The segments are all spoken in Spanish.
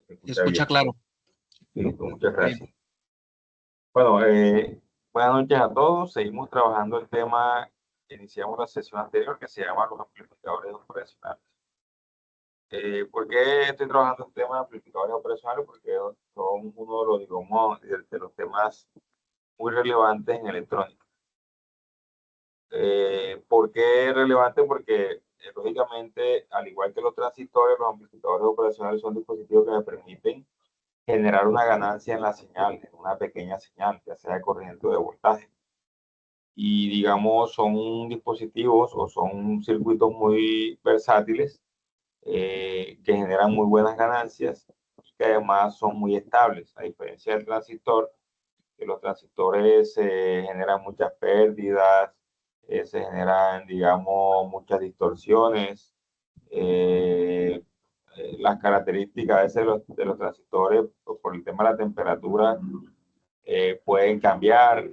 Se escucha claro. Listo, muchas Bien. gracias. Bueno, buenas noches a todos. Seguimos trabajando el tema que iniciamos la sesión anterior, que se llama los amplificadores operacionales. ¿Por qué estoy trabajando el tema de amplificadores operacionales? Porque son uno de los, digamos, de los temas muy relevantes en electrónica. ¿Por qué es relevante? Porque, lógicamente, al igual que los transistores, los amplificadores operacionales son dispositivos que me permiten generar una ganancia en la señal, en una pequeña señal, ya sea de corriente o de voltaje. Y digamos, son dispositivos o son circuitos muy versátiles que generan muy buenas ganancias y que además son muy estables, a diferencia del transistor, que los transistores generan muchas pérdidas, se generan, digamos, muchas distorsiones. eh, las características a veces de los transistores, por el tema de la temperatura, pueden cambiar,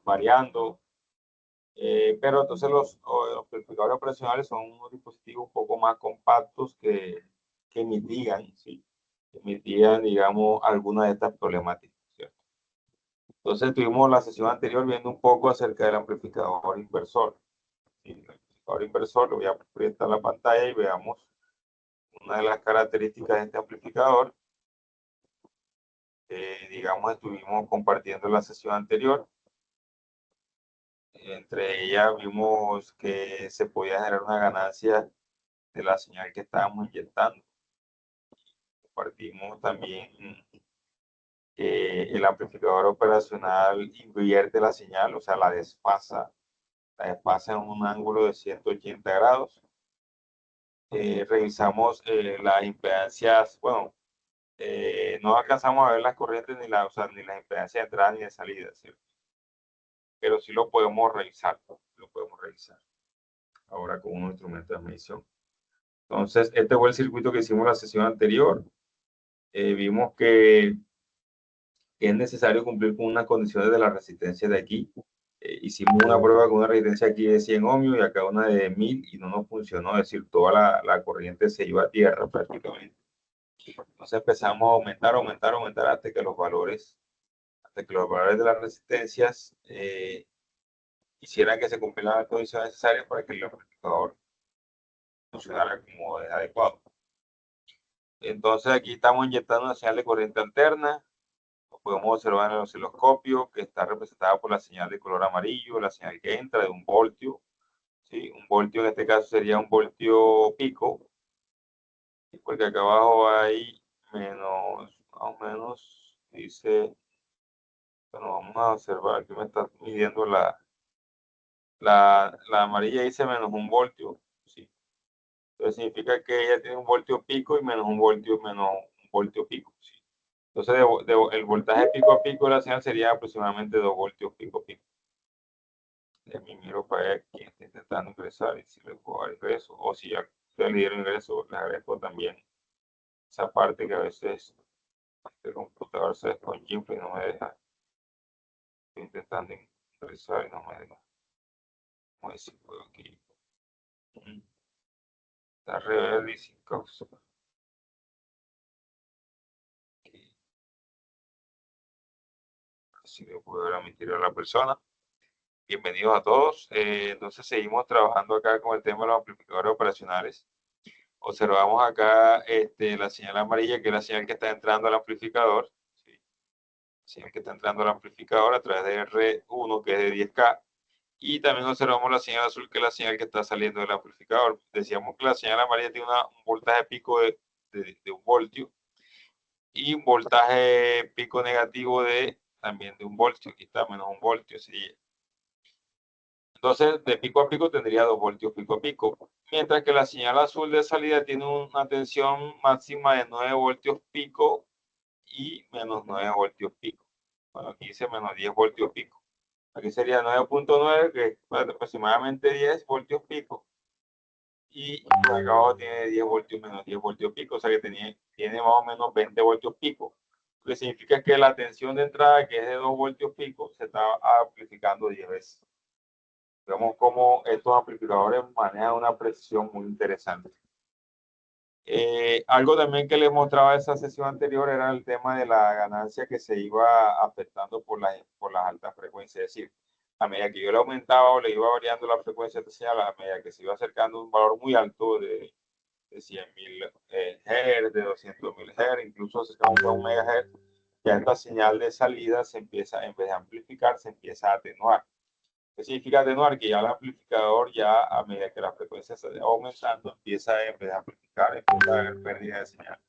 variando. Pero entonces los amplificadores operacionales son unos dispositivos un poco más compactos que mitigan, ¿sí? Que mitigan, digamos, algunas de estas problemáticas, ¿cierto? Entonces tuvimos la sesión anterior viendo un poco acerca del amplificador inversor. ¿Sí? El amplificador inversor, lo voy a proyectar la pantalla y veamos una de las características de este amplificador. Digamos, estuvimos compartiendo la sesión anterior. Entre ellas vimos que se podía generar una ganancia de la señal que estábamos inyectando. Compartimos también que el amplificador operacional invierte la señal, o sea, la desfasa en un ángulo de 180 grados. Revisamos las impedancias, bueno, no alcanzamos a ver las corrientes ni, o sea, ni las impedancias de entrada ni de salida, ¿cierto? Pero sí lo podemos revisar, ahora con un instrumento de medición. Entonces, este fue el circuito que hicimos la sesión anterior. Vimos que es necesario cumplir con unas condiciones de la resistencia de aquí. Hicimos una prueba con una resistencia aquí de 100 ohmios y acá una de 1000 y no nos funcionó, es decir, toda la corriente se iba a tierra prácticamente. Entonces empezamos a aumentar hasta que los valores de las resistencias hicieran que se cumplieran las condiciones necesarias para que el amplificador funcionara como es adecuado. Entonces aquí estamos inyectando una señal de corriente alterna. Lo podemos observar en el osciloscopio, que está representada por la señal de color amarillo, la señal que entra de 1 voltio. ¿Sí? 1 voltio en este caso sería 1 voltio pico, porque acá abajo hay menos, más o menos, dice, bueno, vamos a observar que me está midiendo la amarilla, dice menos 1 voltio. ¿Sí? Entonces significa que ella tiene 1 voltio pico y menos 1 voltio, menos 1 voltio pico. ¿Sí? Entonces el voltaje pico a pico de la señal sería aproximadamente 2 voltios pico a pico. De mi miro para ver quién está intentando ingresar y si le puedo dar ingreso, o si ya le dieron ingreso, le agradezco también esa parte que a veces el computador se desconchifla y no me deja. Estoy intentando ingresar y no me deja. Vamos a ver si puedo aquí. Está reverde y sin causa. Si le puedo remitir a la persona. Bienvenidos a todos. Entonces seguimos trabajando acá con el tema de los amplificadores operacionales. Observamos acá la señal amarilla, que es la señal que está entrando al amplificador. ¿Sí? La señal que está entrando al amplificador a través de R1, que es de 10K. Y también observamos la señal azul, que es la señal que está saliendo del amplificador. Decíamos que la señal amarilla tiene un voltaje pico de 1 voltio y un voltaje pico negativo también de 1 voltio. Aquí está menos 1 voltio. ¿Sí? Entonces, de pico a pico tendría 2 voltios pico a pico. Mientras que la señal azul de salida tiene una tensión máxima de 9 voltios pico y menos 9 voltios pico. Bueno, aquí dice menos 10 voltios pico. Aquí sería 9.9, que es aproximadamente 10 voltios pico. Y acá abajo tiene 10 voltios menos 10 voltios pico, o sea que tiene más o menos 20 voltios pico. Lo que significa que la tensión de entrada, que es de 2 voltios pico, se está amplificando 10 veces. Vemos cómo estos amplificadores manejan una precisión muy interesante. Algo también que les mostraba esa sesión anterior era el tema de la ganancia que se iba afectando por las altas frecuencias. Es decir, a medida que yo le aumentaba o le iba variando la frecuencia de señal, a medida que se iba acercando a un valor muy alto de 100.000 Hz, de 200.000 Hz, incluso acercamos a un megahertz, ya esta señal de salida se empieza, en vez de amplificar, se empieza a atenuar. ¿Qué significa atenuar? Que ya el amplificador, ya a medida que la frecuencia se va aumentando, empieza en vez de amplificar, empieza a haber pérdida de señal.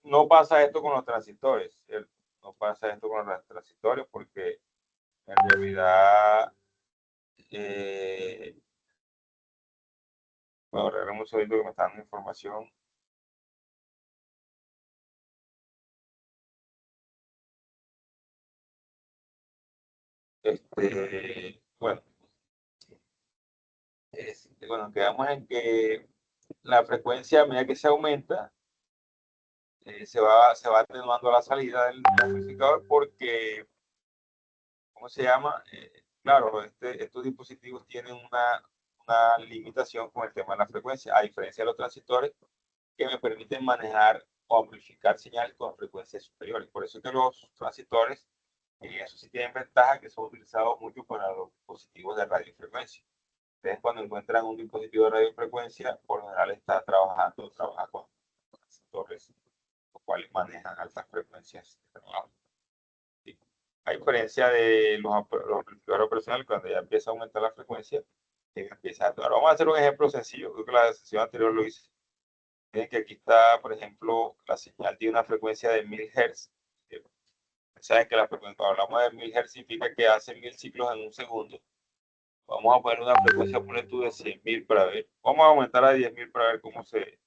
No pasa esto con los transistores, ¿cierto? No pasa esto con los transistores porque en realidad, bueno, regresamos un segundo que me están dando información. Bueno, bueno, quedamos en que la frecuencia a medida que se aumenta, se va atenuando la salida del amplificador porque, ¿cómo se llama? Claro, estos dispositivos tienen una limitación con el tema de la frecuencia, a diferencia de los transistores que me permiten manejar o amplificar señales con frecuencias superiores. Por eso es que los transistores, eso sí tienen ventaja, que son utilizados mucho para los dispositivos de radiofrecuencia. Ustedes cuando encuentran un dispositivo de radiofrecuencia, por lo general trabaja con transistores, los cuales manejan altas frecuencias de trabajo. ¿Sí? A diferencia de los amplificadores operacionales, cuando ya empieza a aumentar la frecuencia, empieza a actuar. Vamos a hacer un ejemplo sencillo, creo que la sesión anterior lo hice. Miren que aquí está, por ejemplo, la señal tiene una frecuencia de 1000 Hz. Saben que la frecuencia, cuando hablamos de 1000 Hz, significa que hace 1000 ciclos en un segundo. Vamos a poner una frecuencia, por tú de 100.000 para ver. Vamos a aumentar a 10.000 para ver cómo se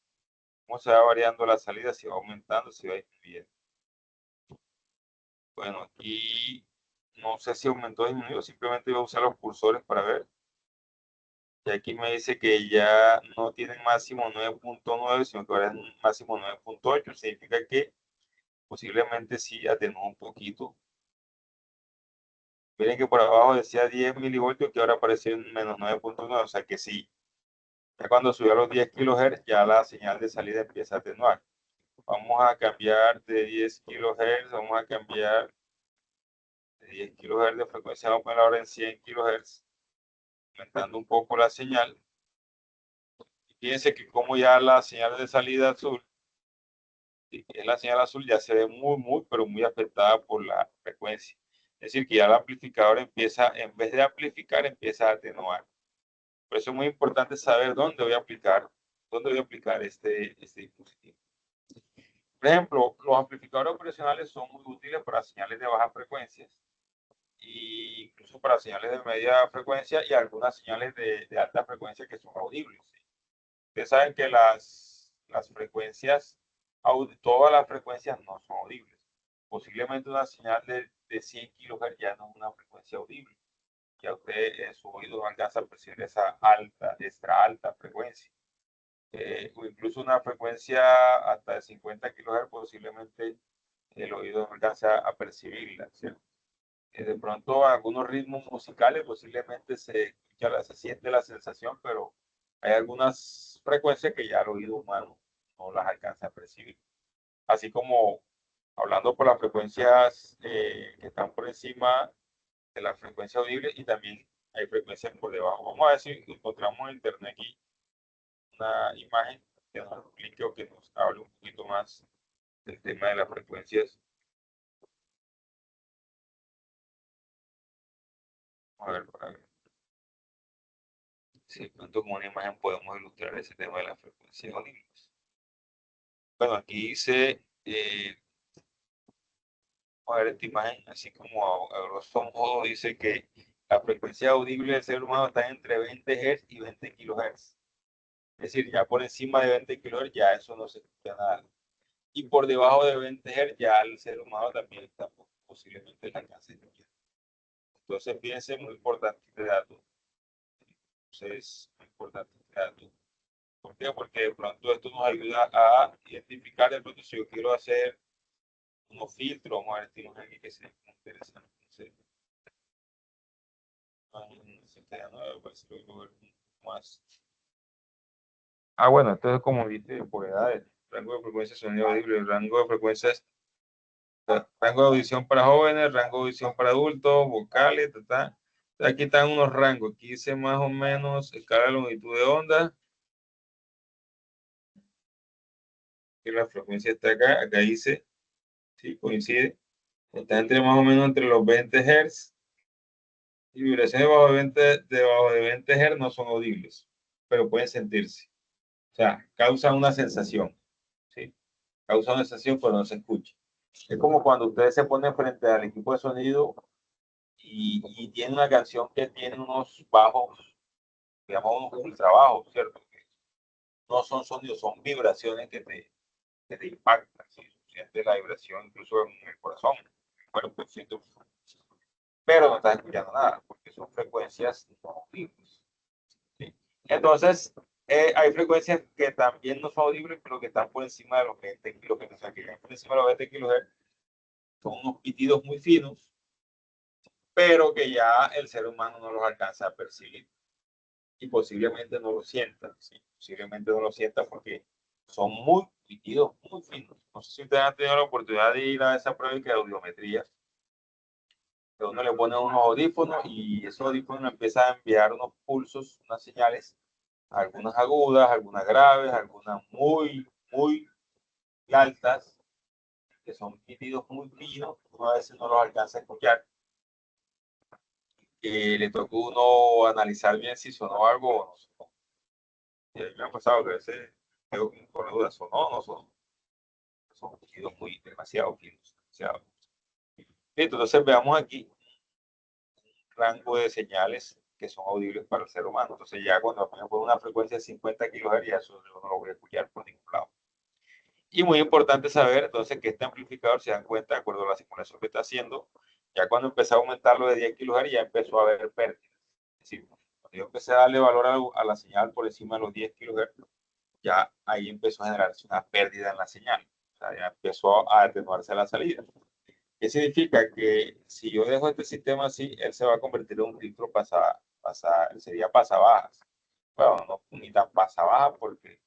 va variando la salida, si va aumentando, si va disminuyendo. Bueno, aquí no sé si aumentó o disminuyó, simplemente voy a usar los cursores para ver. Y aquí me dice que ya no tienen máximo 9.9, sino que ahora es máximo 9.8. Significa que posiblemente sí atenuó un poquito. Miren que por abajo decía 10 milivoltios, que ahora aparece en menos 9.9, o sea que sí. Ya cuando subió a los 10 kilohertz, ya la señal de salida empieza a atenuar. Vamos a cambiar de 10 kilohertz, vamos a cambiar de 10 kilohertz de frecuencia, vamos a poner ahora en 100 kilohertz, aumentando un poco la señal. Y fíjense que como ya la señal de salida azul, que es la señal azul, ya se ve pero muy afectada por la frecuencia. Es decir, que ya el amplificador empieza, en vez de amplificar, empieza a atenuar. Por eso es muy importante saber dónde voy a aplicar este dispositivo. Por ejemplo, los amplificadores operacionales son muy útiles para señales de bajas frecuencias e incluso para señales de media frecuencia y algunas señales de alta frecuencia que son audibles. ¿Sí? Ustedes saben que las frecuencias, todas las frecuencias no son audibles. Posiblemente una señal de 100 kHz ya no es una frecuencia audible. Ya usted en su oído no alcanza a percibir esa extra alta frecuencia. O incluso una frecuencia hasta de 50 kHz posiblemente el oído no alcanza a percibirla, ¿cierto? De pronto algunos ritmos musicales posiblemente se siente la sensación, pero hay algunas frecuencias que ya el oído humano no las alcanza a percibir. Así como hablando por las frecuencias que están por encima de la frecuencia audible y también hay frecuencias por debajo. Vamos a ver si encontramos en internet aquí una imagen que nos explique o que nos hable un poquito más del tema de las frecuencias. A ver, para ver si de pronto con una imagen podemos ilustrar ese tema de las frecuencias audibles. Bueno, aquí dice, vamos a ver esta imagen, así como a grosso modo dice que la frecuencia audible del ser humano está entre 20 Hz y 20 kHz. Es decir, ya por encima de 20 kHz ya eso no se escucha nada. Y por debajo de 20 Hz ya el ser humano también está posiblemente en la alcance de escuchar. Entonces, fíjense, muy importante este dato. Entonces, muy importante este dato. ¿Por qué? Porque de pronto esto nos ayuda a identificar de pronto si yo quiero hacer unos filtros, vamos a ver estilos aquí que sean interesantes. No sé, no, pues, lo más. Bueno, esto es como viste por edades. Rango de frecuencia sonido audible, rango de frecuencias, rango de audición para jóvenes, rango de audición para adultos, vocales, aquí están unos rangos. Aquí dice más o menos escala de longitud de onda. Que la frecuencia está acá, acá dice, sí, coincide. Está entre más o menos entre los 20 Hz y vibraciones debajo de 20 Hz no son audibles, pero pueden sentirse. O sea, causan una sensación, ¿sí? Causa una sensación, pero no se escucha. Es como cuando ustedes se ponen frente al equipo de sonido y tienen una canción que tiene unos bajos, digamos unos ultrabajos, ¿cierto? Que no son sonidos, son vibraciones que te impactan, ¿sí? Sientes la vibración incluso en el corazón, en el cuerpo, siento, pero no estás escuchando nada, porque son frecuencias no audibles, ¿sí? Entonces, hay frecuencias que también no son audibles, pero que están por encima de los 20 kHz, o sea, que por encima de los 20 kHz son unos pitidos muy finos, pero que ya el ser humano no los alcanza a percibir y posiblemente no lo sienta, ¿sí? Posiblemente no lo sienta porque son muy pitidos, muy finos. No sé si ustedes han tenido la oportunidad de ir a esa prueba de audiometría, que uno le pone unos audífonos y esos audífonos empiezan a enviar unos pulsos, unas señales, algunas agudas, algunas graves, algunas muy, muy altas, que son pitidos muy finos, uno a veces no los alcanza a escuchar. Le tocó uno analizar bien si sonó algo o no sonó. Y a mí me ha pasado que a veces tengo con la duda, sonó o no sonó. Son pitidos muy demasiado finos, demasiado. Entonces veamos aquí rango de señales que son audibles para el ser humano. Entonces ya cuando me pone una frecuencia de 50 kHz, eso yo no lo voy a escuchar por ningún lado. Y muy importante saber entonces que este amplificador, se dan cuenta de acuerdo a la simulación que está haciendo, ya cuando empecé a aumentarlo de 10 kHz ya empezó a haber pérdidas. Es decir, cuando yo empecé a darle valor a la señal por encima de los 10 kHz, ya ahí empezó a generarse una pérdida en la señal. O sea, ya empezó a atenuarse la salida. ¿Qué significa? Que si yo dejo este sistema así, él se va a convertir en un filtro sería pasabajas. Bueno, no, ni tan pasabaja porque,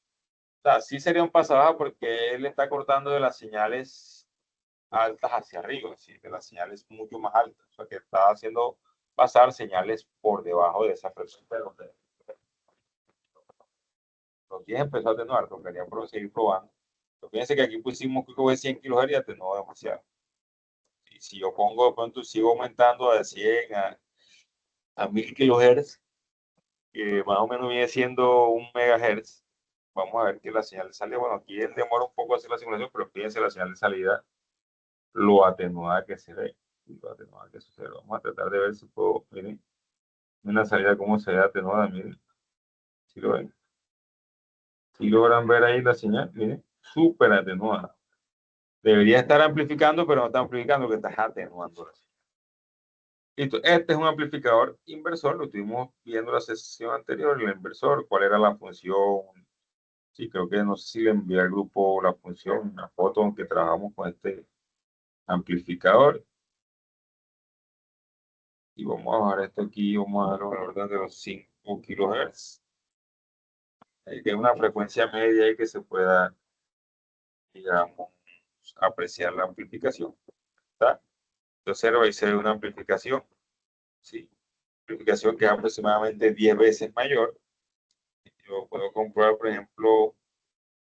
o sea, sí sería un pasabaja porque él está cortando de las señales altas hacia arriba, ¿sí? De las señales mucho más altas, o sea, que está haciendo pasar señales por debajo de esa frecuencia. Los 10 empezó a atenuar, tocaría seguir probando. Pero fíjense que aquí pusimos que 100 kHz y atenuó demasiado. Y si yo pongo de pronto, sigo aumentando de 100 a 1000 kHz, que más o menos viene siendo un megahertz, vamos a ver que la señal de salida, bueno, aquí él demora un poco hacer la simulación, pero fíjense la señal de salida, lo atenuada que se ve, lo atenuada que sucede. Vamos a tratar de ver si puedo, miren, una salida cómo se ve atenuada, miren, si lo ven. Si logran ver ahí la señal, miren, súper atenuada. Debería estar amplificando, pero no está amplificando, que está atenuando la señal. Listo. Este es un amplificador inversor, lo estuvimos viendo la sesión anterior, el inversor, cuál era la función. Sí, creo que no sé si le envié al grupo la función, una foto en que trabajamos con este amplificador. Y vamos a bajar esto aquí, vamos a dar un orden de los 5 kHz. Hay que una frecuencia media y que se pueda, digamos, apreciar la amplificación. ¿Está? Entonces va a ser una amplificación, ¿sí? Amplificación que es aproximadamente 10 veces mayor. Yo puedo comprobar, por ejemplo,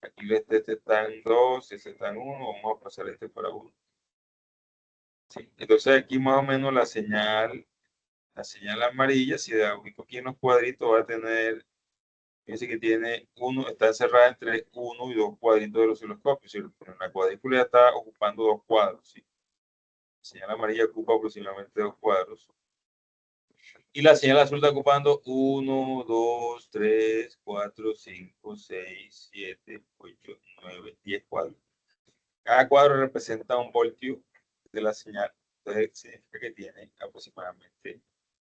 aquí este está en 2, este está en 1, vamos a pasar este para 1. ¿Sí? Entonces aquí más o menos la señal amarilla, si la ubico aquí en los cuadritos, va a tener, fíjense que tiene está encerrada entre uno y dos cuadritos del osciloscopio, ¿cierto? Pero la cuadrícula ya está ocupando 2 cuadros, ¿sí? La señal amarilla ocupa aproximadamente 2 cuadros. Y la señal azul está ocupando 1, 2, 3, 4, 5, 6, 7, 8, 9, 10 cuadros. Cada cuadro representa un voltio de la señal. Entonces significa que tiene aproximadamente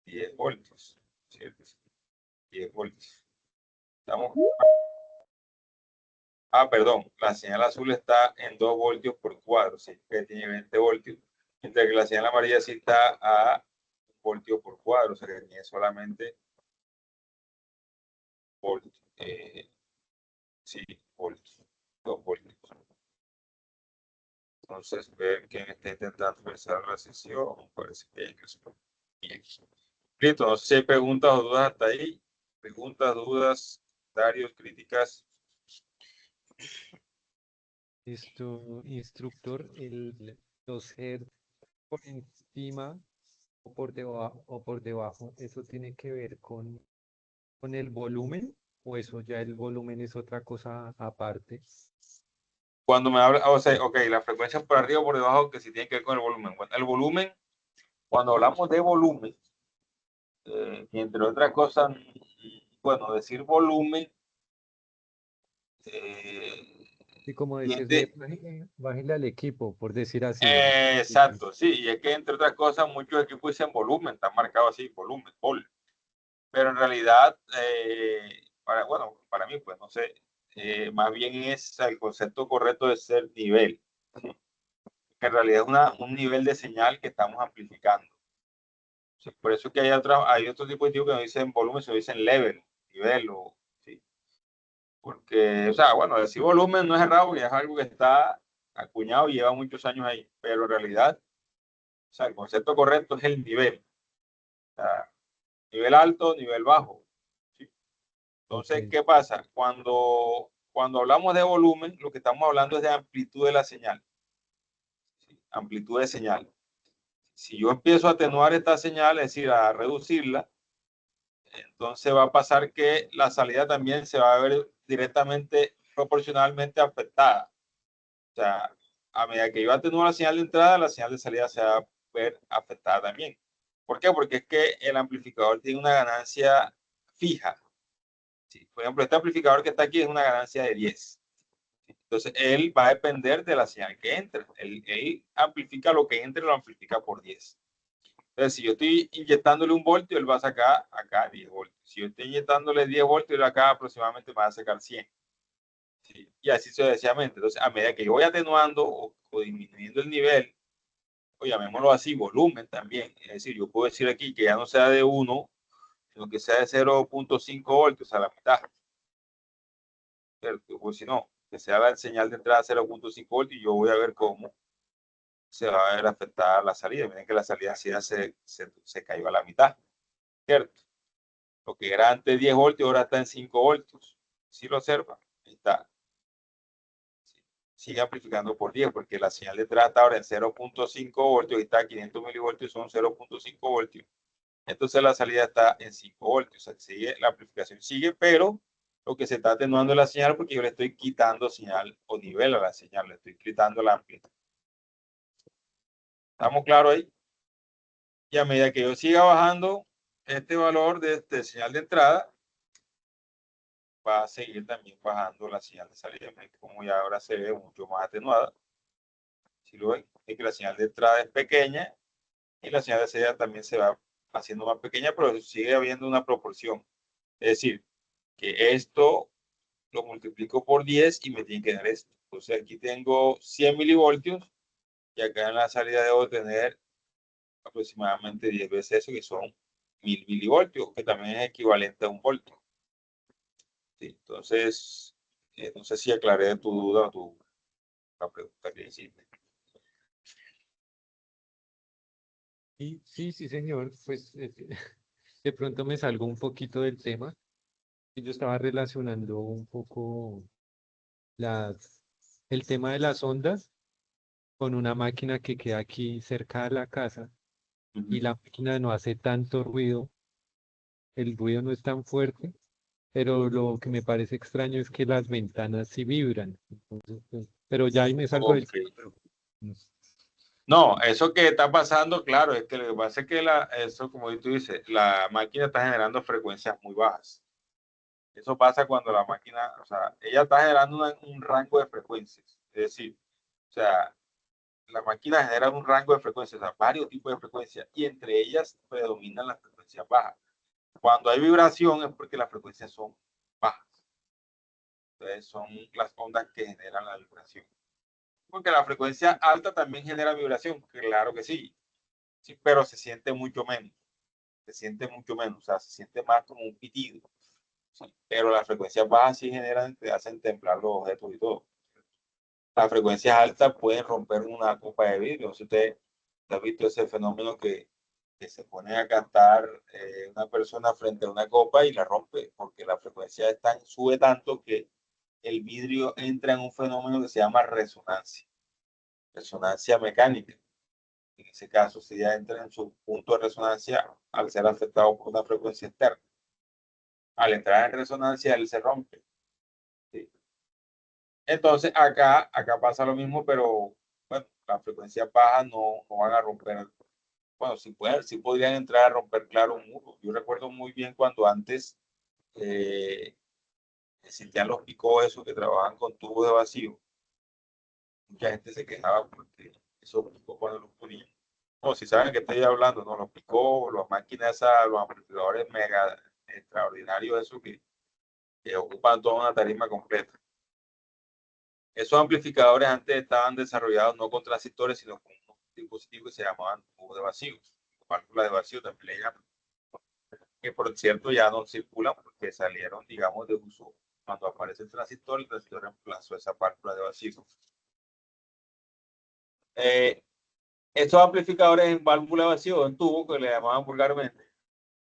10 voltios, ¿cierto? 10 voltios. Estamos. Perdón, la señal azul está en 2 voltios por cuadro, sí, que tiene 20 voltios, mientras que la señal amarilla sí está a 1 voltio por cuadro, o sea que tiene solamente voltios. Sí, voltios, 2 voltios. Entonces, ver quién está intentando empezar la sesión. Parece que hay que bien. Listo, no sé si hay preguntas o dudas hasta ahí. Preguntas, dudas, comentarios, críticas. Esto, instructor, los head por encima o por debajo, ¿eso tiene que ver con el volumen o eso ya el volumen es otra cosa aparte? Cuando me habla, o sea, ok, la frecuencia por arriba o por debajo, que si tiene que ver con el volumen. Bueno, el volumen, cuando hablamos de volumen, entre otras cosas, bueno, decir volumen Y como decirle, tiende, bájale al equipo, por decir así. exacto, sí, y es que entre otras cosas muchos equipos dicen volumen, están marcados así, volumen, vol, pero en realidad, bueno, para mí, pues no sé, más bien es el concepto correcto de ser nivel, ¿sí? Que en realidad es un nivel de señal que estamos amplificando. Sí, por eso es que hay otro tipo de tipos que no dicen volumen, se dicen level, nivel, o, sí. Porque, o sea, bueno, decir volumen no es errado, y es algo que está acuñado y lleva muchos años ahí, pero en realidad, o sea, el concepto correcto es el nivel. O sea, nivel alto, nivel bajo. ¿Sí? Ok, Entonces, ¿qué pasa? Cuando hablamos de volumen, lo que estamos hablando es de amplitud de la señal. ¿Sí? Amplitud de señal. Si yo empiezo a atenuar esta señal, es decir, a reducirla, entonces va a pasar que la salida también se va a ver directamente proporcionalmente afectada. O sea, a medida que yo atenúo la señal de entrada, la señal de salida se va a ver afectada también. ¿Por qué? Porque es que el amplificador tiene una ganancia fija. ¿Sí? Por ejemplo, este amplificador que está aquí es una ganancia de 10. Entonces, él va a depender de la señal que entre. Él amplifica lo que entre, lo amplifica por 10. Entonces, si yo estoy inyectándole 1 voltio, él va a sacar acá 10 voltios. Si yo estoy inyectándole 10 voltios, él acá aproximadamente me va a sacar 100. ¿Sí? Y así sucesivamente. Entonces, a medida que yo voy atenuando o disminuyendo el nivel, o llamémoslo así, volumen también. Es decir, yo puedo decir aquí que ya no sea de 1, sino que sea de 0.5 voltios a la mitad. ¿Cierto? Pues si no, que sea la señal de entrada 0.5 voltios y yo voy a ver cómo se va a ver afectada la salida. Miren que la salida se cayó a la mitad. ¿Cierto? Lo que era antes 10 voltios, ahora está en 5 voltios. Si lo observa, ahí está. Sigue amplificando por 10 porque la señal de entrada está ahora en 0.5 voltios y está a 500 milivoltios, son 0.5 voltios. Entonces la salida está en 5 voltios. O sea, sigue, la amplificación sigue, pero lo que se está atenuando es la señal porque yo le estoy quitando señal o nivel a la señal, le estoy quitando la amplitud. ¿Estamos claros ahí? Y a medida que yo siga bajando este valor de este señal de entrada, va a seguir también bajando la señal de salida, como ya ahora se ve mucho más atenuada. Si lo ven, es que la señal de entrada es pequeña y la señal de salida también se va haciendo más pequeña, pero sigue habiendo una proporción. Es decir, que esto lo multiplico por 10 y me tiene que dar esto. Entonces aquí tengo 100 milivoltios y acá en la salida debo tener aproximadamente 10 veces eso, que son 1000 milivoltios, que también es equivalente a 1 voltio. ¿Sí? Entonces, no sé si aclaré tu duda o la pregunta que hiciste. y sí, sí, señor, pues de pronto me salgo un poquito del tema. Y yo estaba relacionando un poco las, el tema de las ondas con una máquina que queda aquí cerca de la casa Uh -huh. y la máquina no hace tanto ruido, el ruido no es tan fuerte, pero lo que me parece extraño es que las ventanas sí vibran. Entonces, pues, pero ya ahí me salgo del Ok. tema, pero, no sé. No, eso que está pasando, claro, es que lo que pasa es que eso, como tú dices, la máquina está generando frecuencias muy bajas. Eso pasa cuando la máquina, o sea, ella está generando un rango de frecuencias. Es decir, o sea, la máquina genera un rango de frecuencias, o sea, varios tipos de frecuencias, y entre ellas predominan las frecuencias bajas. Cuando hay vibración es porque las frecuencias son bajas. Entonces, son las ondas que generan la vibración. Porque la frecuencia alta también genera vibración, claro que sí, sí, pero se siente mucho menos. Se siente mucho menos, o sea, se siente más como un pitido. Pero las frecuencias bajas sí generan, te hacen temblar los objetos y todo. Las frecuencias altas pueden romper una copa de vidrio. Si usted ha visto ese fenómeno que se pone a cantar una persona frente a una copa y la rompe, porque la frecuencia sube tanto que el vidrio entra en un fenómeno que se llama resonancia mecánica. En ese caso, si ya entra en su punto de resonancia al ser afectado por una frecuencia externa. Al entrar en resonancia, él se rompe. ¿Sí? Entonces, acá pasa lo mismo, pero bueno, las frecuencias bajas no van a romper. Bueno, sí podrían entrar a romper, claro, un muro. Yo recuerdo muy bien cuando antes existían los picos esos que trabajan con tubos de vacío. Mucha gente se quejaba porque esos picos cuando los ponían. No, si saben que estoy hablando, no, los picos, las máquinas esas, los amplificadores mega extraordinarios, esos que ocupan toda una tarima completa. Esos amplificadores antes estaban desarrollados no con transistores, sino con unos dispositivos que se llamaban tubos de vacío, válvulas de vacío también le llaman, que por cierto ya no circulan porque salieron, digamos, de uso. Cuando aparece el transistor reemplazó esa válvula de vacío. Estos amplificadores en válvula de vacío, en tubo, que le llamaban vulgarmente,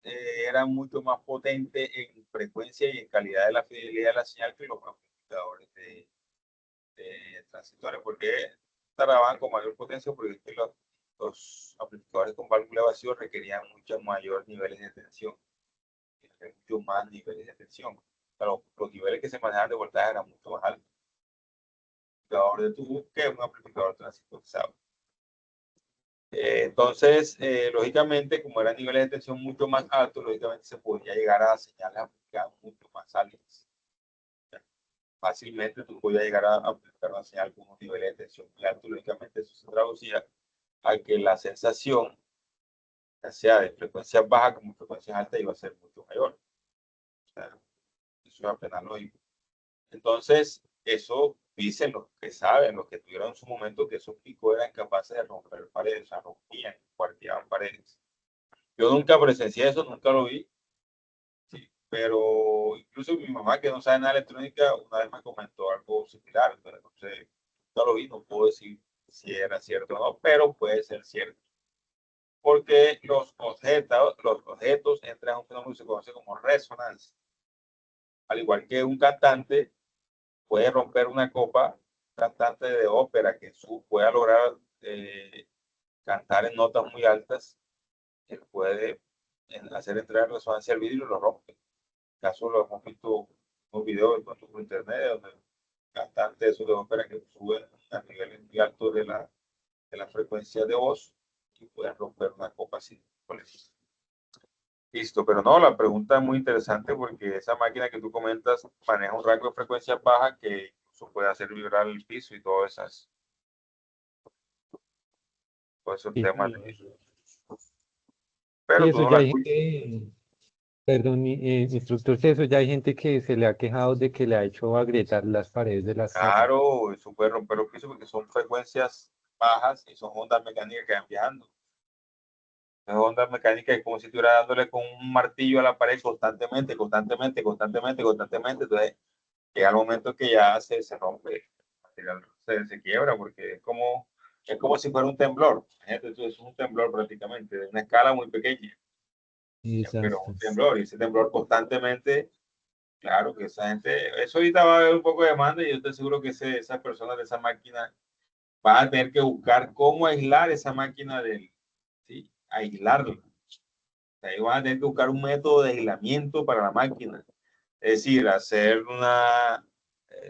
eran mucho más potentes en frecuencia y en calidad de la fidelidad de la señal que los amplificadores de transistores, porque trabajaban con mayor potencia, porque es que los amplificadores con válvula de vacío requerían muchos mayores niveles de tensión, mucho más niveles de tensión. Pero los niveles que se manejaban de voltaje eran mucho más altos. Un amplificador de tubo que un amplificador transistorizado. Entonces, lógicamente, como eran niveles de tensión mucho más altos, lógicamente se podía llegar a señales amplificadas mucho más altas. Fácilmente tú podías llegar a amplificar una señal con unos niveles de tensión muy altos. Lógicamente, eso se traducía a que la sensación, ya sea de frecuencias bajas como frecuencias altas, iba a ser mucho mayor. O sea, eso es apenas lógico. Entonces, eso dicen los que saben, los que tuvieron en su momento, que esos picos eran capaces de romper paredes, o sea, rompían, cuarteaban paredes. Yo nunca presencié eso, nunca lo vi, sí, pero incluso mi mamá, que no sabe nada de electrónica, una vez me comentó algo similar, pero no sé, nunca lo vi, no puedo decir si era cierto o no, pero puede ser cierto. Porque los objetos entran en un fenómeno que se conoce como resonancia. Al igual que un cantante puede romper una copa, un cantante de ópera que pueda lograr cantar en notas muy altas, él puede hacer entrar en resonancia el vidrio y lo rompe. En caso lo hemos visto en un video por internet donde cantantes de ópera que suben a niveles muy altos de la frecuencia de voz y pueden romper una copa así. Listo, pero no, la pregunta es muy interesante porque esa máquina que tú comentas maneja un rango de frecuencias bajas que incluso puede hacer vibrar el piso y todos esos Sí, temas. y Pero tú eso no ya la hay escuchas. gente, perdón, instructor, sí, eso ya hay gente que se le ha quejado de que le ha hecho agrietar las paredes de las casas. Claro, eso puede romper los pisos porque son frecuencias bajas y son ondas mecánicas que van viajando. Esas ondas mecánicas es como si estuviera dándole con un martillo a la pared constantemente, constantemente, constantemente, constantemente. Entonces llega el momento que ya se rompe, el material se quiebra porque es como si fuera un temblor. Entonces es un temblor prácticamente, de una escala muy pequeña, pero Exacto. un temblor. Y ese temblor constantemente, claro que esa gente, eso ahorita va a haber un poco de demanda y yo estoy seguro que esas personas de esa máquina van a tener que buscar cómo aislar esa máquina ¿sí? Aislarla. Ahí van a tener que buscar un método de aislamiento para la máquina. Es decir, hacer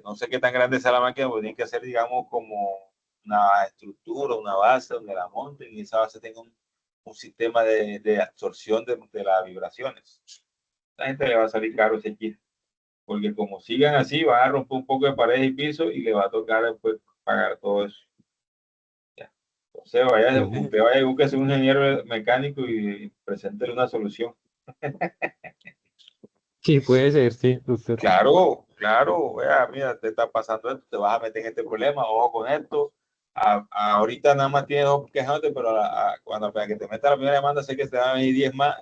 no sé qué tan grande sea la máquina, pero tienen que hacer, digamos, como una estructura, una base donde la monten y esa base tenga un sistema de absorción de las vibraciones. A la gente le va a salir caro ese kit, porque como sigan así, van a romper un poco de paredes y piso y le va a tocar después pagar todo eso. Ya. Entonces, Claro. usted vaya y busque un ingeniero mecánico y preséntele una solución. Sí, puede ser, sí, doctor. Claro, claro, vea, mira, te está pasando esto, te vas a meter en este problema, ojo con esto. Ahorita nada más tienes dos quejándote, pero cuando para que te meta la primera demanda, sé que te van a venir 10 más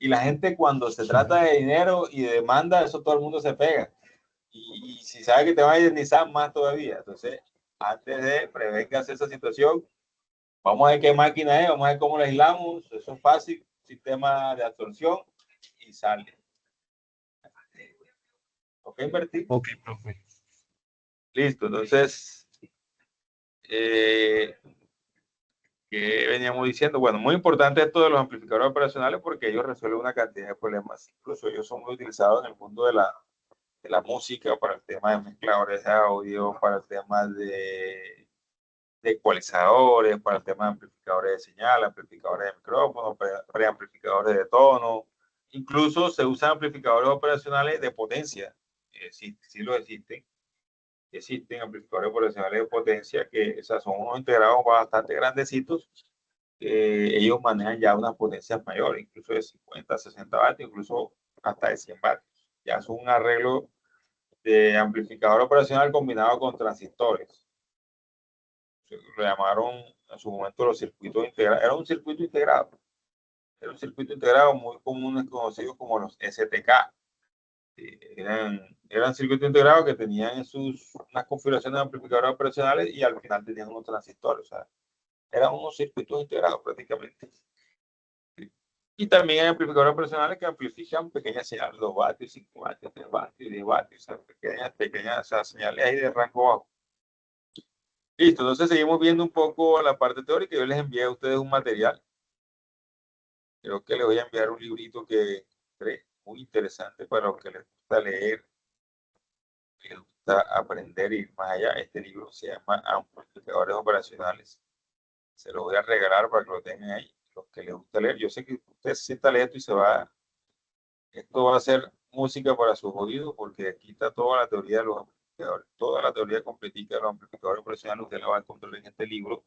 Y la gente cuando se trata de dinero y de demanda, eso todo el mundo se pega. Y si sabe que te van a indemnizar, más todavía. Entonces, antes de prevengas esa situación, vamos a ver qué máquina es, vamos a ver cómo la aislamos. Eso es fácil, sistema de absorción y sale. ¿Ok, invertir? Ok, profe. Listo, entonces, ¿qué veníamos diciendo? Bueno, muy importante esto de los amplificadores operacionales porque ellos resuelven una cantidad de problemas. Incluso ellos son muy utilizados en el mundo de la música, para el tema de mezcladores de audio, para el tema de ecualizadores, para el tema de amplificadores de señal, amplificadores de micrófono, preamplificadores de tono. Incluso se usan amplificadores operacionales de potencia. Sí, sí lo existen. Existen amplificadores operacionales de potencia que son unos integrados bastante grandecitos. Ellos manejan ya unas potencias mayores, incluso de 50, 60 vatios, incluso hasta de 100 vatios. Ya es un arreglo de amplificador operacional combinado con transistores. Lo llamaron en su momento los circuitos integrados. Era un circuito integrado. Era un circuito integrado muy común, conocidos como los STK. Eran circuitos integrados que tenían en unas configuraciones de amplificadores operacionales y al final tenían unos transistores. O sea, eran unos circuitos integrados prácticamente. Y también hay amplificadores operacionales que amplifican pequeñas señales, 2 vatios, 5 vatios, 3 vatios, 10 vatios, o sea, pequeñas o sea, señales ahí de rango bajo. Listo, entonces seguimos viendo un poco la parte teórica. Yo les envié a ustedes un material. Creo que les voy a enviar un librito que es muy interesante para los que les gusta leer, les gusta aprender y ir más allá. Este libro se llama Amplificadores Operacionales. Se lo voy a regalar para que lo tengan ahí. Los que les gusta leer, yo sé que usted se sienta a leer esto y esto va a ser música para sus oídos porque aquí está toda la teoría de los amplificadores, toda la teoría completica de los amplificadores operacionales, usted la va a encontrar en este libro.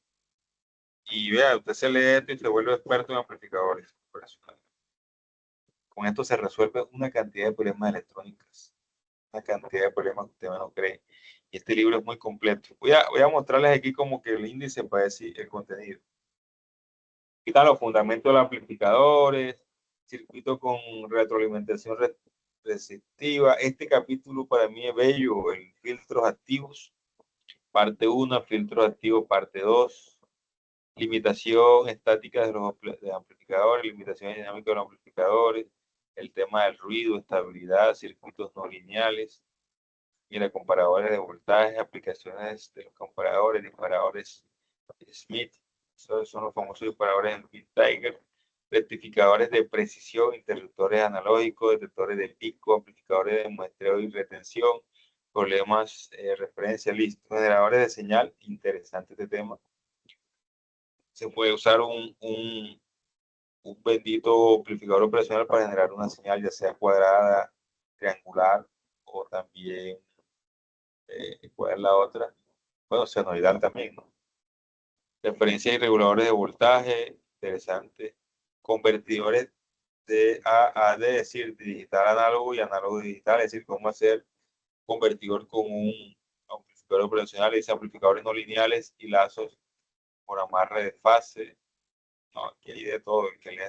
Y vea, usted se lee esto y se vuelve experto en amplificadores operacionales. Con esto se resuelve una cantidad de problemas electrónicos, una cantidad de problemas que usted no cree. Y este libro es muy completo. Voy a mostrarles aquí como que el índice para decir el contenido. Aquí están los fundamentos de los amplificadores, circuito con retroalimentación resistiva. Este capítulo para mí es bello, el filtros activos, parte 1, filtros activos, parte 2, limitación estática de los amplificadores, limitaciones dinámicas de los amplificadores, el tema del ruido, estabilidad, circuitos no lineales, mira, comparadores de voltaje, aplicaciones de los comparadores, disparadores Smith, esos son los famosos disparadores en Pit Tiger, rectificadores de precisión, interruptores analógicos, detectores de pico, amplificadores de muestreo y retención, problemas, referencia, listo, generadores de señal, interesante este tema. Se puede usar un bendito amplificador operacional para generar una señal, ya sea cuadrada, triangular o también, ¿cuál es la otra? Bueno, senoidal también, ¿no? Referencias y reguladores de voltaje, interesante. Convertidores de A a D, es decir, digital análogo y análogo digital, es decir, cómo hacer convertidor con un amplificador operacional, y amplificadores no lineales y lazos por amarre de fase. No, aquí hay de todo. El que lea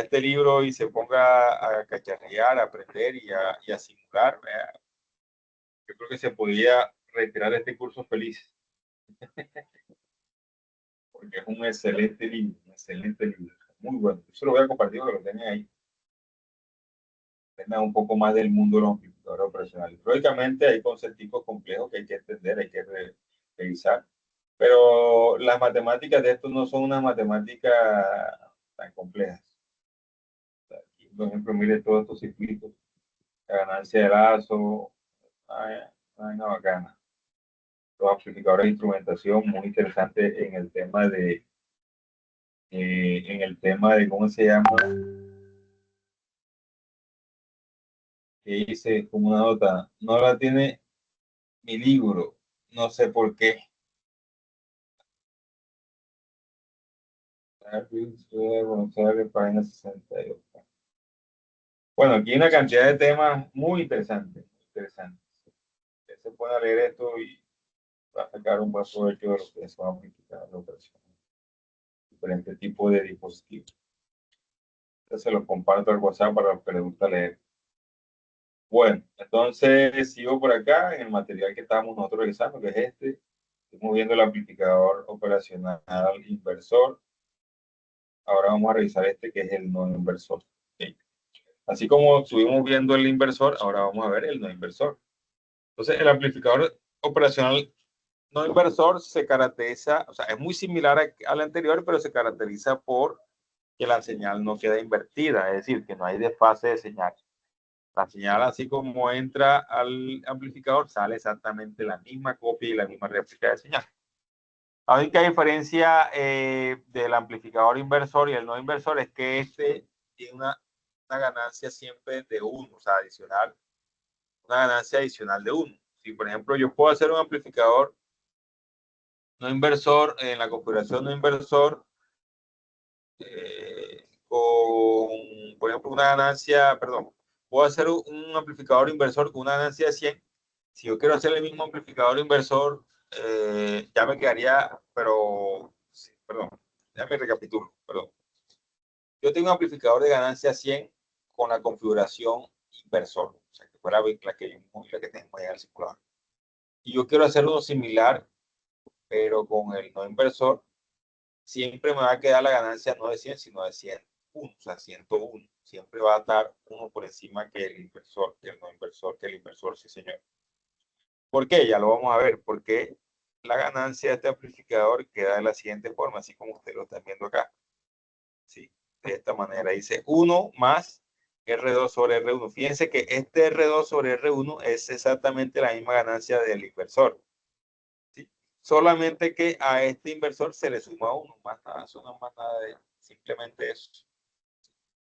este libro y se ponga a cacharrear, a aprender y a simular, ¿verdad? Yo creo que se podría retirar de este curso feliz, porque es un excelente libro, muy bueno. Yo se lo voy a compartir para que lo tengan ahí, tengan un poco más del mundo de los amplificadores operacionales. Lógicamente hay conceptos complejos que hay que entender, hay que revisar, pero las matemáticas de esto no son unas matemáticas tan complejas. Aquí, por ejemplo, mire todos estos circuitos, la ganancia de lazo, una bacana. Los amplificadores de instrumentación, muy interesante en el tema de cómo se llama, que dice como una nota, no la tiene mi libro, no sé por qué. Página 68. Bueno, aquí hay una cantidad de temas muy interesantes, interesantes. Usted se puede leer esto y va a sacar un buen provecho de lo que son amplificadores de operación, diferentes tipos de dispositivos. Entonces se los comparto al WhatsApp para los que les gusta leer. Bueno, entonces sigo por acá en el material que estábamos nosotros revisando, que es este. Estamos viendo el amplificador operacional inversor. Ahora vamos a revisar este que es el no inversor. ¿Okay? Así como estuvimos viendo el inversor, ahora vamos a ver el no inversor. Entonces, el amplificador operacional no inversor se caracteriza, o sea, es muy similar al anterior, pero se caracteriza por que la señal no queda invertida, es decir, que no hay desfase de señal. La señal, así como entra al amplificador, sale exactamente la misma copia y la misma réplica de señal. La única diferencia del amplificador inversor y el no inversor es que este tiene una ganancia siempre de 1, o sea, adicional, una ganancia adicional de 1. Si, por ejemplo, yo puedo hacer un amplificador no inversor en la configuración no inversor con, por ejemplo, una ganancia, perdón, puedo hacer un amplificador inversor con una ganancia de 100. Si yo quiero hacer el mismo amplificador inversor, ya me quedaría, pero, sí, perdón, ya me recapitulo, perdón. Yo tengo un amplificador de ganancia 100 con la configuración inversor, o sea, que fuera la que tengo ahí en el circulador. Y yo quiero hacer uno similar, pero con el no inversor, siempre me va a quedar la ganancia no de 100, sino de 101, o sea, 101. Siempre va a estar uno por encima que el inversor, que el no inversor, que el inversor, sí, señor. ¿Por qué? Ya lo vamos a ver. Porque la ganancia de este amplificador queda de la siguiente forma, así como ustedes lo están viendo acá. ¿Sí? De esta manera. Dice 1 más R2 sobre R1. Fíjense que este R2 sobre R1 es exactamente la misma ganancia del inversor. ¿Sí? Solamente que a este inversor se le suma 1, más nada, eso no es más nada de simplemente eso.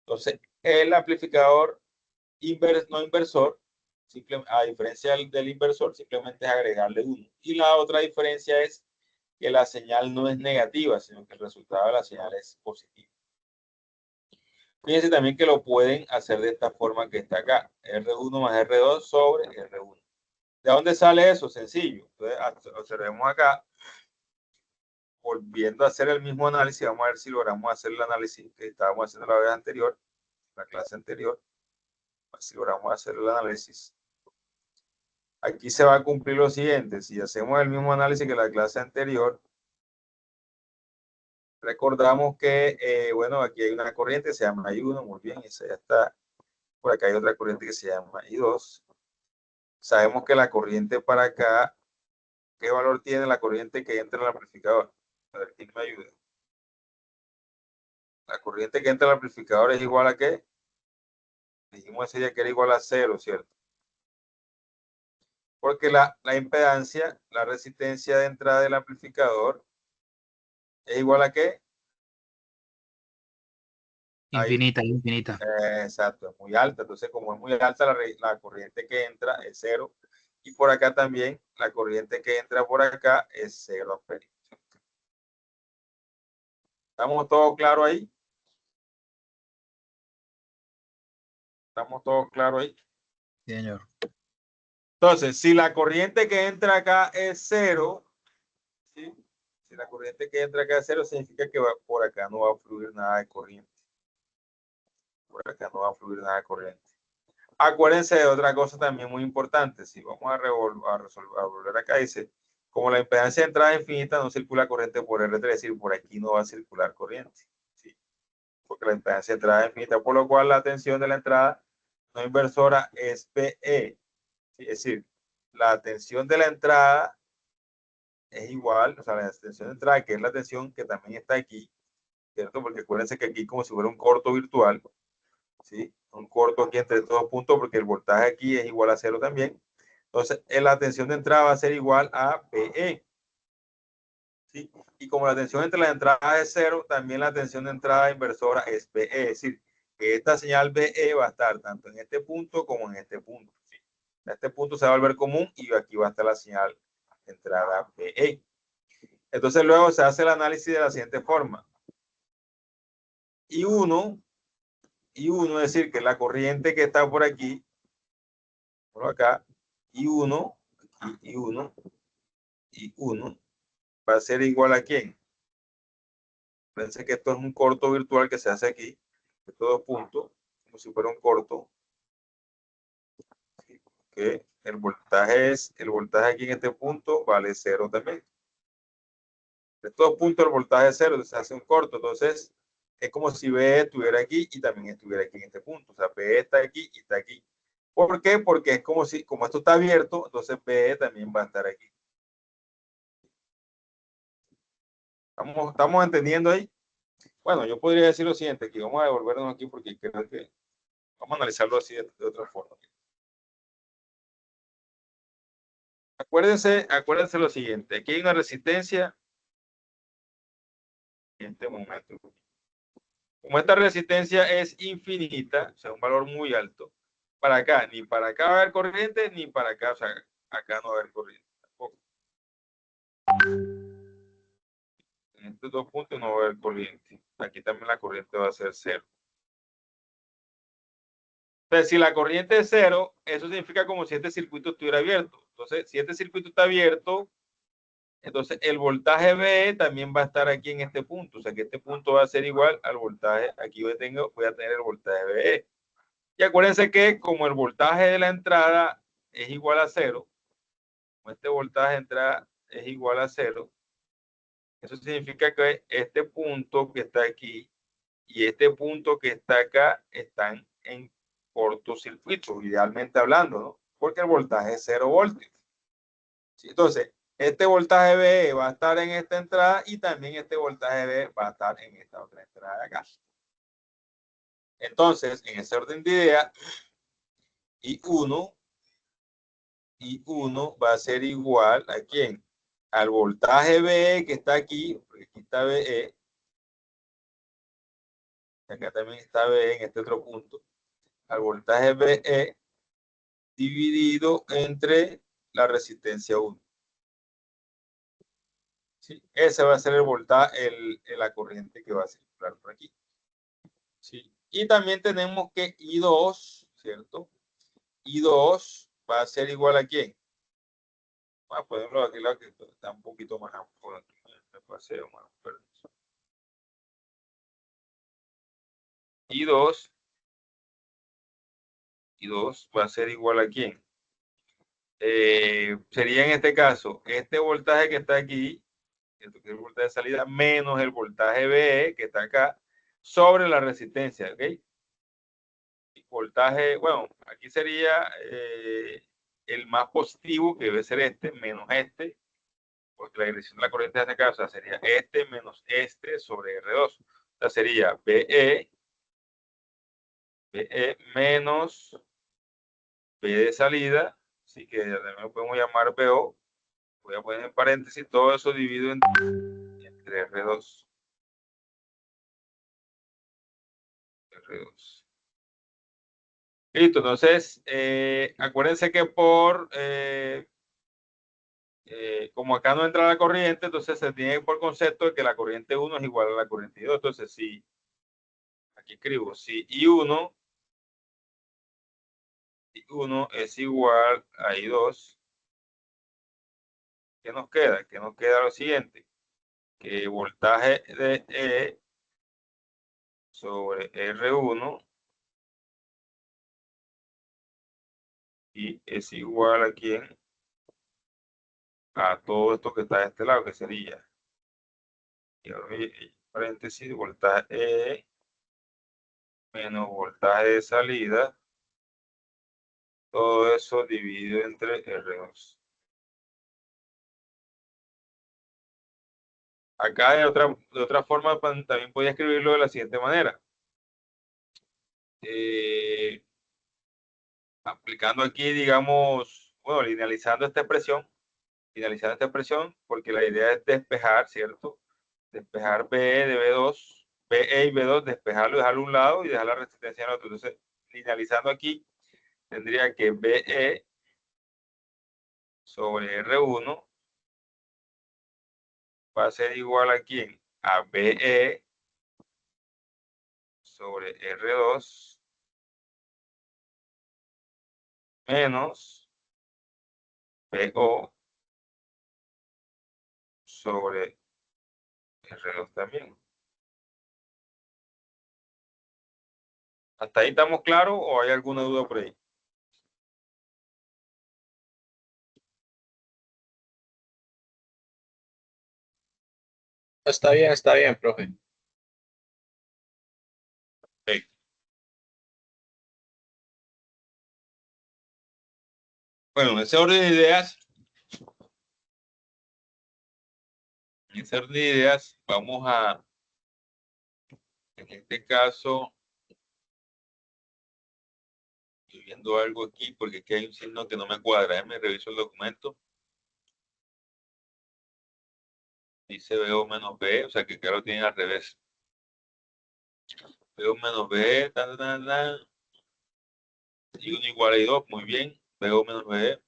Entonces, el amplificador no inversor, a diferencia del inversor, simplemente es agregarle 1. Y la otra diferencia es que la señal no es negativa, sino que el resultado de la señal es positivo. Fíjense también que lo pueden hacer de esta forma que está acá, R1 más R2 sobre R1. ¿De dónde sale eso? Sencillo. Entonces, observemos acá, volviendo a hacer el mismo análisis, vamos a ver si logramos hacer el análisis que estábamos haciendo la vez anterior, la clase anterior, a ver si logramos hacer el análisis. Aquí se va a cumplir lo siguiente: si hacemos el mismo análisis que la clase anterior, recordamos que, bueno, aquí hay una corriente que se llama I1, muy bien, esa ya está. Por acá hay otra corriente que se llama I2. Sabemos que la corriente para acá, ¿qué valor tiene la corriente que entra en el amplificador? A ver, ¿quién me ayuda? La corriente que entra al amplificador es igual a ¿qué? Dijimos ese día que era igual a 0, ¿cierto? Porque la impedancia, la resistencia de entrada del amplificador es igual a ¿qué? Infinita, infinita. Exacto, es muy alta. Entonces, como es muy alta, la corriente que entra es 0. Y por acá también, la corriente que entra por acá es 0 amperios. ¿Estamos todos claros ahí? ¿Estamos todos claros ahí? Sí, señor. Entonces, si la corriente que entra acá es 0, ¿sí? Si la corriente que entra acá es 0, significa que por acá no va a fluir nada de corriente. Por acá no va a fluir nada de corriente. Acuérdense de otra cosa también muy importante. Si vamos a volver acá, dice, como la impedancia de entrada es infinita, no circula corriente por R3, es decir, por aquí no va a circular corriente. ¿Sí? Porque la impedancia de entrada es infinita, por lo cual la tensión de la entrada no inversora es PE. ¿Sí? Es decir, la tensión de la entrada es igual, o sea, la tensión de entrada, que es la tensión que también está aquí, ¿cierto? Porque acuérdense que aquí como si fuera un corto virtual, ¿sí? Un corto aquí entre estos dos puntos, porque el voltaje aquí es igual a 0 también. Entonces, la tensión de entrada va a ser igual a PE. ¿Sí? Y como la tensión entre las entradas es 0, también la tensión de entrada inversora es PE. Es decir, que esta señal BE va a estar tanto en este punto como en este punto. ¿Sí? Este punto se va a volver común y aquí va a estar la señal de entrada PE. Entonces, luego se hace el análisis de la siguiente forma. I1, es decir, que la corriente que está por aquí, por acá, I1, I1, I1, va a ser igual a ¿quién? Pensé que esto es un corto virtual que se hace aquí. estos dos puntos, como si fuera un corto, que el voltaje aquí en este punto vale 0 también. De estos dos puntos el voltaje es 0, entonces se hace un corto, entonces es como si B estuviera aquí y también estuviera aquí en este punto, o sea, B está aquí y está aquí. ¿Por qué? Porque es como si, como esto está abierto, entonces B también va a estar aquí. ¿Estamos entendiendo ahí? Bueno, yo podría decir lo siguiente, que vamos a devolvernos aquí porque creo que vamos a analizarlo así de otra forma. Acuérdense lo siguiente, aquí hay una resistencia en este momento. Como esta resistencia es infinita, o sea, un valor muy alto, para acá, ni para acá va a haber corriente, ni para acá, o sea, acá no va a haber corriente tampoco. En estos dos puntos no va a haber corriente. Aquí también la corriente va a ser 0. Entonces, si la corriente es 0, eso significa como si este circuito estuviera abierto. Entonces, si este circuito está abierto, entonces el voltaje B también va a estar aquí en este punto. O sea, que este punto va a ser igual al voltaje. Aquí voy a tener el voltaje BE. Y acuérdense que como el voltaje de la entrada es igual a 0, como este voltaje de entrada es igual a 0, eso significa que este punto que está aquí y este punto que está acá están en cortocircuito, idealmente hablando, ¿no? Porque el voltaje es 0 voltios. ¿Sí? Entonces, este voltaje B va a estar en esta entrada y también este voltaje B va a estar en esta otra entrada de acá. Entonces, en ese orden de idea, I1 va a ser igual a ¿quién? Al voltaje BE que está aquí, porque aquí está BE, acá también está BE en este otro punto, al voltaje BE dividido entre la resistencia 1. ¿Sí? Ese va a ser el voltaje, la corriente que va a circular por aquí. ¿Sí? Y también tenemos que I2, ¿cierto? I2 va a ser igual a ¿quién? Vamos a ponerlo aquí, lado que está un poquito más amplio. Me paseo más, perdón. I2 va a ser igual a ¿quién? Sería en este caso, este voltaje que está aquí, que es el voltaje de salida, menos el voltaje BE que está acá, sobre la resistencia, ¿ok? Voltaje, bueno, aquí sería el más positivo, que debe ser este, menos este, porque la dirección de la corriente de este caso sería este menos este sobre R2. O sea, sería BE menos B de salida, así que también lo podemos llamar BO. Voy a poner en paréntesis todo eso dividido entre R2. R2. Listo, entonces, acuérdense que como acá no entra la corriente, entonces se tiene por concepto de que la corriente 1 es igual a la corriente 2. Entonces, si, aquí escribo, si I1 es igual a I2, ¿qué nos queda? Que nos queda lo siguiente, que voltaje de E sobre R1 y es igual a quién, a todo esto que está de este lado, que sería, y ahora paréntesis, voltaje E menos voltaje de salida, todo eso dividido entre R2. Acá de otra forma también podía escribirlo de la siguiente manera. Aplicando aquí, digamos, bueno, linealizando esta expresión, porque la idea es despejar, ¿cierto? Despejar BE de B2, BE y B2, despejarlo, dejarlo a un lado y dejar la resistencia en otro. Entonces, linealizando aquí, tendría que BE sobre R1 va a ser igual a quién? A BE sobre R2 menos BO sobre R2 también. ¿Hasta ahí estamos claros o hay alguna duda por ahí? Está bien, profe. Sí. Bueno, en ese orden de ideas, vamos a, en este caso, estoy viendo algo aquí porque aquí hay un signo que no me cuadra. Déjame reviso el documento. Dice BO menos B, o sea que acá lo tienen al revés. BO menos B, y 1 igual a 2, muy bien. BO menos B,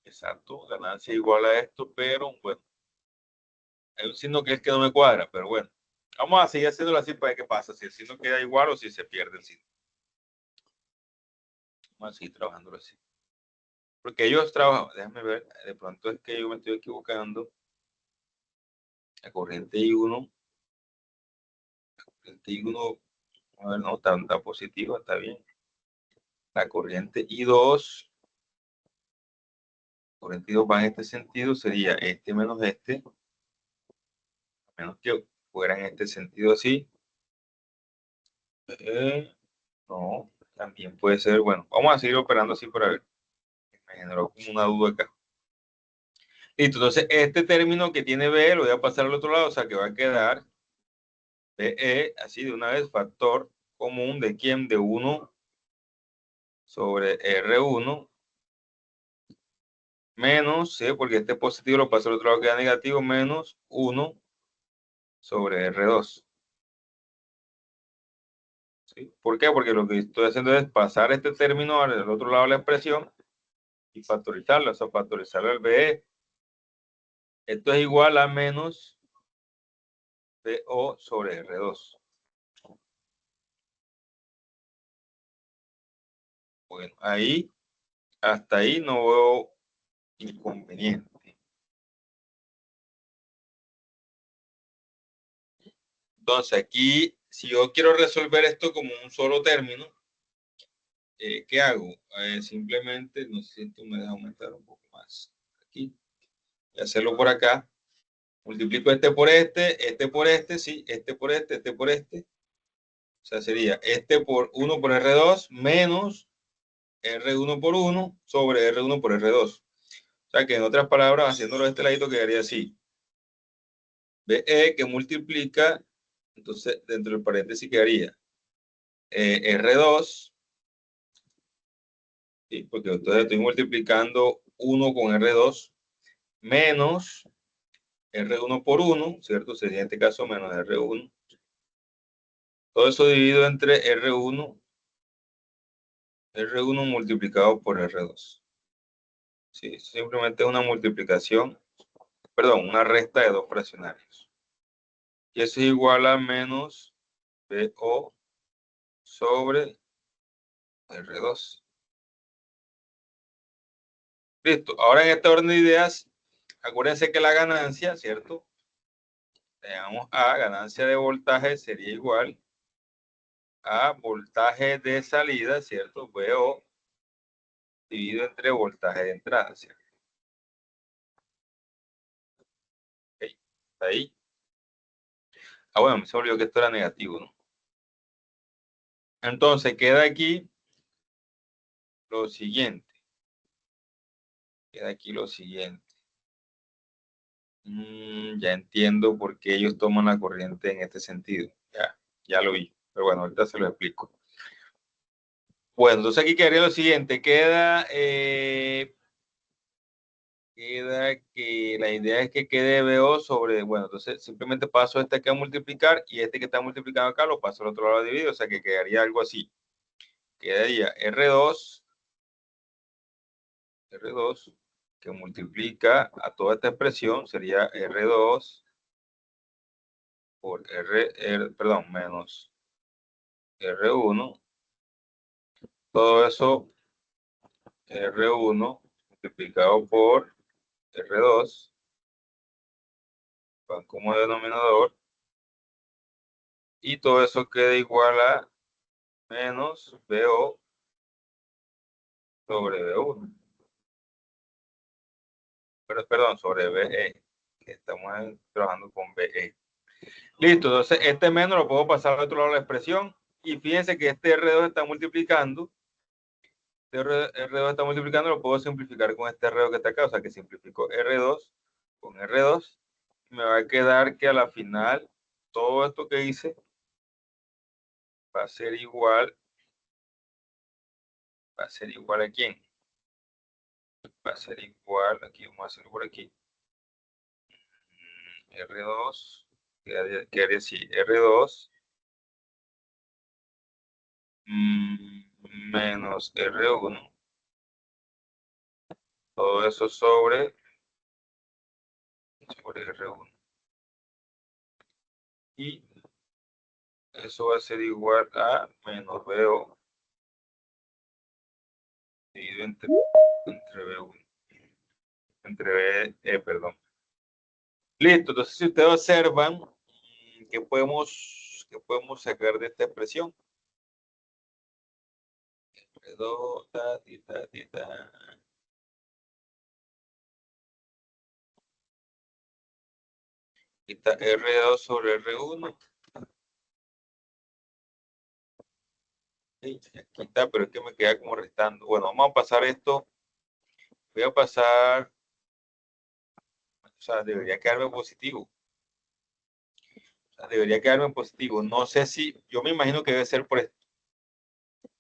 exacto, ganancia igual a esto, pero bueno, hay un signo que es que no me cuadra, pero bueno. Vamos a seguir haciéndolo así para ver qué pasa, si el signo queda igual o si se pierde el signo. Vamos a seguir trabajándolo así. Porque ellos trabajan, déjame ver, de pronto es que yo me estoy equivocando. La corriente I1, a ver, no, está positiva, está bien. La corriente I2 va en este sentido, sería este menos este, a menos que fuera en este sentido así. No, también puede ser, bueno, vamos a seguir operando así para ver. Me generó como una duda acá. Listo, entonces este término que tiene B lo voy a pasar al otro lado, o sea que va a quedar BE, así de una vez, factor común de quién, de 1 sobre R1 menos, ¿sí? Porque este positivo lo paso al otro lado, queda negativo, menos 1 sobre R2. ¿Sí? ¿Por qué? Porque lo que estoy haciendo es pasar este término al otro lado de la expresión y factorizarlo, o sea, factorizarlo al BE. Esto es igual a menos BO sobre R2. Bueno, ahí, hasta ahí no veo inconveniente. Entonces aquí, si yo quiero resolver esto como un solo término, ¿qué hago? Simplemente, no sé si esto me deja aumentar un poco más. Aquí, y hacerlo por acá. Multiplico este por este, sí, este por este. O sea, sería este por 1 por R2 menos R1 por 1 sobre R1 por R2. O sea que en otras palabras, haciéndolo de este ladito quedaría así. BE que multiplica, entonces dentro del paréntesis quedaría R2, ¿sí? Porque entonces estoy multiplicando 1 con R2 menos R1 por 1, ¿cierto? Sería en este caso menos R1. Todo eso dividido entre R1 multiplicado por R2. Sí, simplemente es una multiplicación, perdón, una resta de dos fraccionarios. Y eso es igual a menos BO sobre R2. Listo. Ahora en este orden de ideas, acuérdense que la ganancia, ¿cierto? Tenemos A, ganancia de voltaje sería igual a voltaje de salida, ¿cierto? VO dividido entre voltaje de entrada, ¿cierto? Ok, está ahí. Ah, bueno, me se olvidó que esto era negativo, ¿no? Entonces queda aquí lo siguiente. Queda aquí lo siguiente. Ya entiendo por qué ellos toman la corriente en este sentido. Ya lo vi. Pero bueno, ahorita se lo explico. Bueno, entonces aquí quedaría lo siguiente. Queda que la idea es que quede BO sobre, bueno, entonces simplemente paso este aquí a multiplicar y este que está multiplicado acá lo paso al otro lado dividido, o sea que quedaría algo así. Quedaría R2 que multiplica a toda esta expresión, sería R2 por perdón, menos R1. Todo eso R1 multiplicado por R2 van como denominador Y todo eso queda igual a menos BO sobre B1. Pero, perdón, sobre BE, que estamos trabajando con BE. Listo, entonces este menos lo puedo pasar al otro lado de la expresión. Y fíjense que este R2 está multiplicando. Este R2 está multiplicando, lo puedo simplificar con este R2 que está acá. O sea que simplifico R2 con R2. Me va a quedar que a la final todo esto que hice va a ser igual. ¿Va a ser igual a quién? Va a ser igual, aquí vamos a hacerlo por aquí. R2, quedaría así, R2 menos R1. Todo eso sobre R1. Y eso va a ser igual a menos BO dividido entre B1. Entre B, perdón. Listo, entonces si ustedes observan, ¿qué podemos sacar de esta expresión? R2, Aquí está R2 sobre R1. Aquí está, pero es que me queda como restando. Bueno, vamos a pasar esto. Voy a pasar, o sea, debería quedarme positivo. O sea, debería quedarme positivo. No sé si, yo me imagino que debe ser por esto.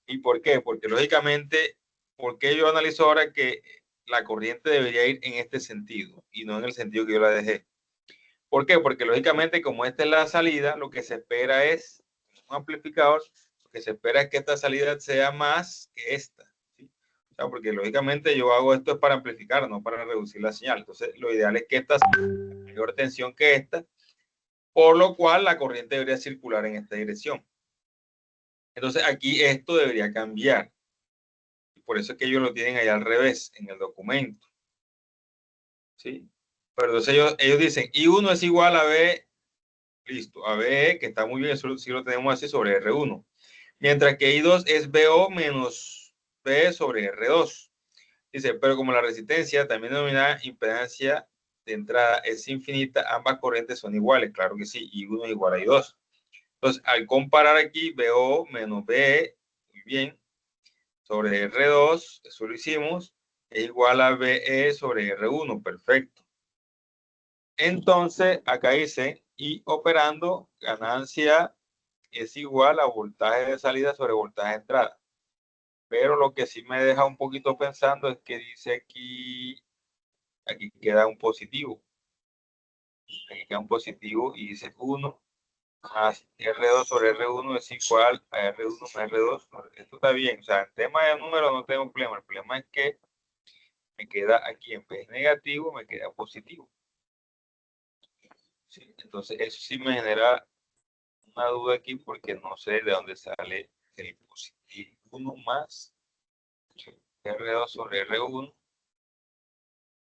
¿Y por qué? Porque lógicamente, ¿por qué yo analizo ahora que la corriente debería ir en este sentido y no en el sentido que yo la dejé? ¿Por qué? Porque lógicamente, como esta es la salida, lo que se espera es un amplificador, lo que se espera es que esta salida sea más que esta. ¿Sí? O sea, porque lógicamente yo hago esto es para amplificar, no para reducir la señal. Entonces, lo ideal es que esta sea de mayor tensión que esta, por lo cual la corriente debería circular en esta dirección. Entonces, aquí esto debería cambiar. Por eso es que ellos lo tienen ahí al revés en el documento. ¿Sí? Pero entonces ellos dicen, I1 es igual a B. Listo, AB, que está muy bien, eso sí lo tenemos así sobre R1. Mientras que I2 es BO menos B sobre R2. Dice, pero como la resistencia, también denominada impedancia de entrada, es infinita, ambas corrientes son iguales. Claro que sí, I1 es igual a I2. Entonces, al comparar aquí, BO menos B, muy bien, sobre R2, eso lo hicimos, es igual a BE sobre R1, perfecto. Entonces, acá dice, y operando, ganancia es igual a voltaje de salida sobre voltaje de entrada. Pero lo que sí me deja un poquito pensando es que dice aquí queda un positivo. Aquí queda un positivo y dice 1 más R2 sobre R1 es igual a R1 más R2. Esto está bien. O sea, en tema de números no tengo problema. El problema es que me queda aquí en vez de negativo, me queda positivo. ¿Sí? Entonces, eso sí me genera una duda aquí porque no sé de dónde sale el positivo. 1 más R2 sobre R1. No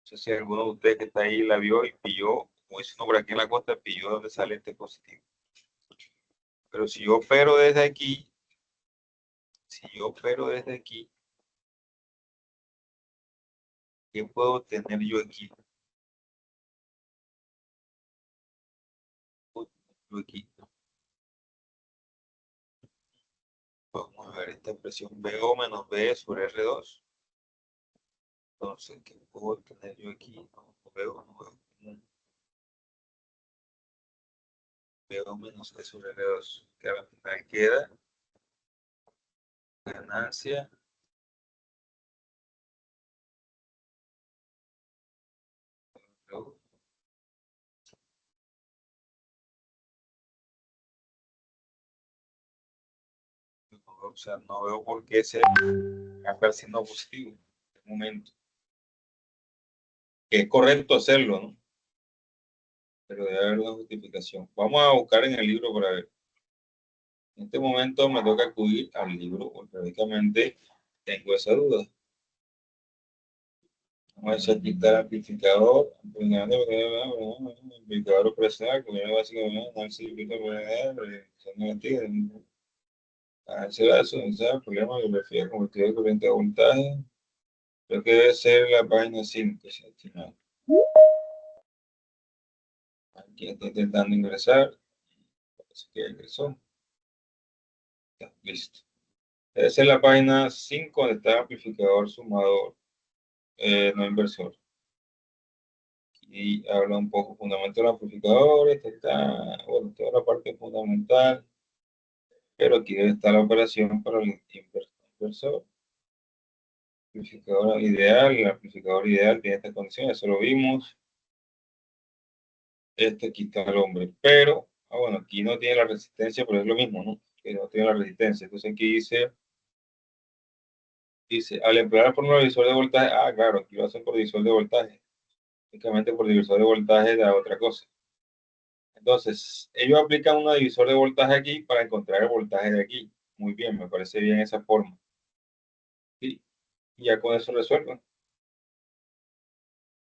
sé si alguno de ustedes que está ahí la vio y pilló, como dice uno por aquí en la costa, pilló dónde sale este positivo. Pero si yo opero desde aquí, ¿qué puedo tener yo aquí? Vamos a ver esta expresión BO menos B sobre R2. Entonces, ¿qué puedo tener yo aquí? No veo. BO menos B sobre R2. Que a la final queda ganancia. O sea, no veo por qué se cambia el signo positivo en este momento. Que es correcto hacerlo, ¿no? Pero debe haber una justificación. Vamos a buscar en el libro para ver. En este momento me toca acudir al libro porque lógicamente tengo esa duda. Vamos a decir, aquí está el amplificador, amplificador operacional, que viene básicamente análisis de predicción negativa, el problema de grafía convertida de corriente a voltaje. Creo que debe ser la página 5, si estimado. Aquí está intentando ingresar. Parece que ingresó. Ya, listo. Debe ser la página 5 donde está el amplificador sumador, no inversor. Y habla un poco fundamental del amplificador. Está, bueno, toda la parte fundamental. Pero aquí debe estar la operación para el inversor. Amplificador ideal. El amplificador ideal tiene estas condiciones. Eso lo vimos. Aquí está el hombre. Pero, bueno, aquí no tiene la resistencia, pero es lo mismo, ¿no? Que no tiene la resistencia. Entonces aquí dice, al emplear la fórmula de divisor de voltaje, claro, aquí lo hacen por divisor de voltaje. Únicamente por divisor de voltaje da otra cosa. Entonces, ellos aplican un divisor de voltaje aquí para encontrar el voltaje de aquí. Muy bien, me parece bien esa forma. Y ya con eso resuelven.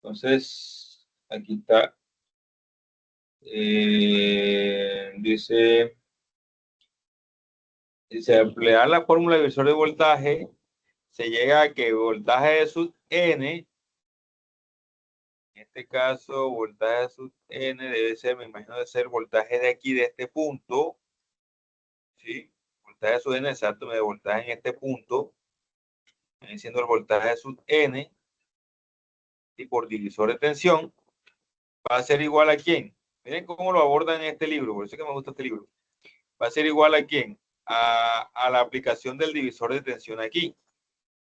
Entonces, aquí está. Dice, emplear la fórmula de divisor de voltaje, se llega a que voltaje de sub n, en este caso, voltaje de sub n debe ser, me imagino, de ser voltaje de aquí, de este punto, ¿sí? Voltaje de sub n, exacto, de voltaje en este punto, viene siendo el voltaje de sub n, y por divisor de tensión, va a ser igual a quién. Miren cómo lo abordan en este libro, por eso es que me gusta este libro. Va a ser igual a quién, a la aplicación del divisor de tensión aquí,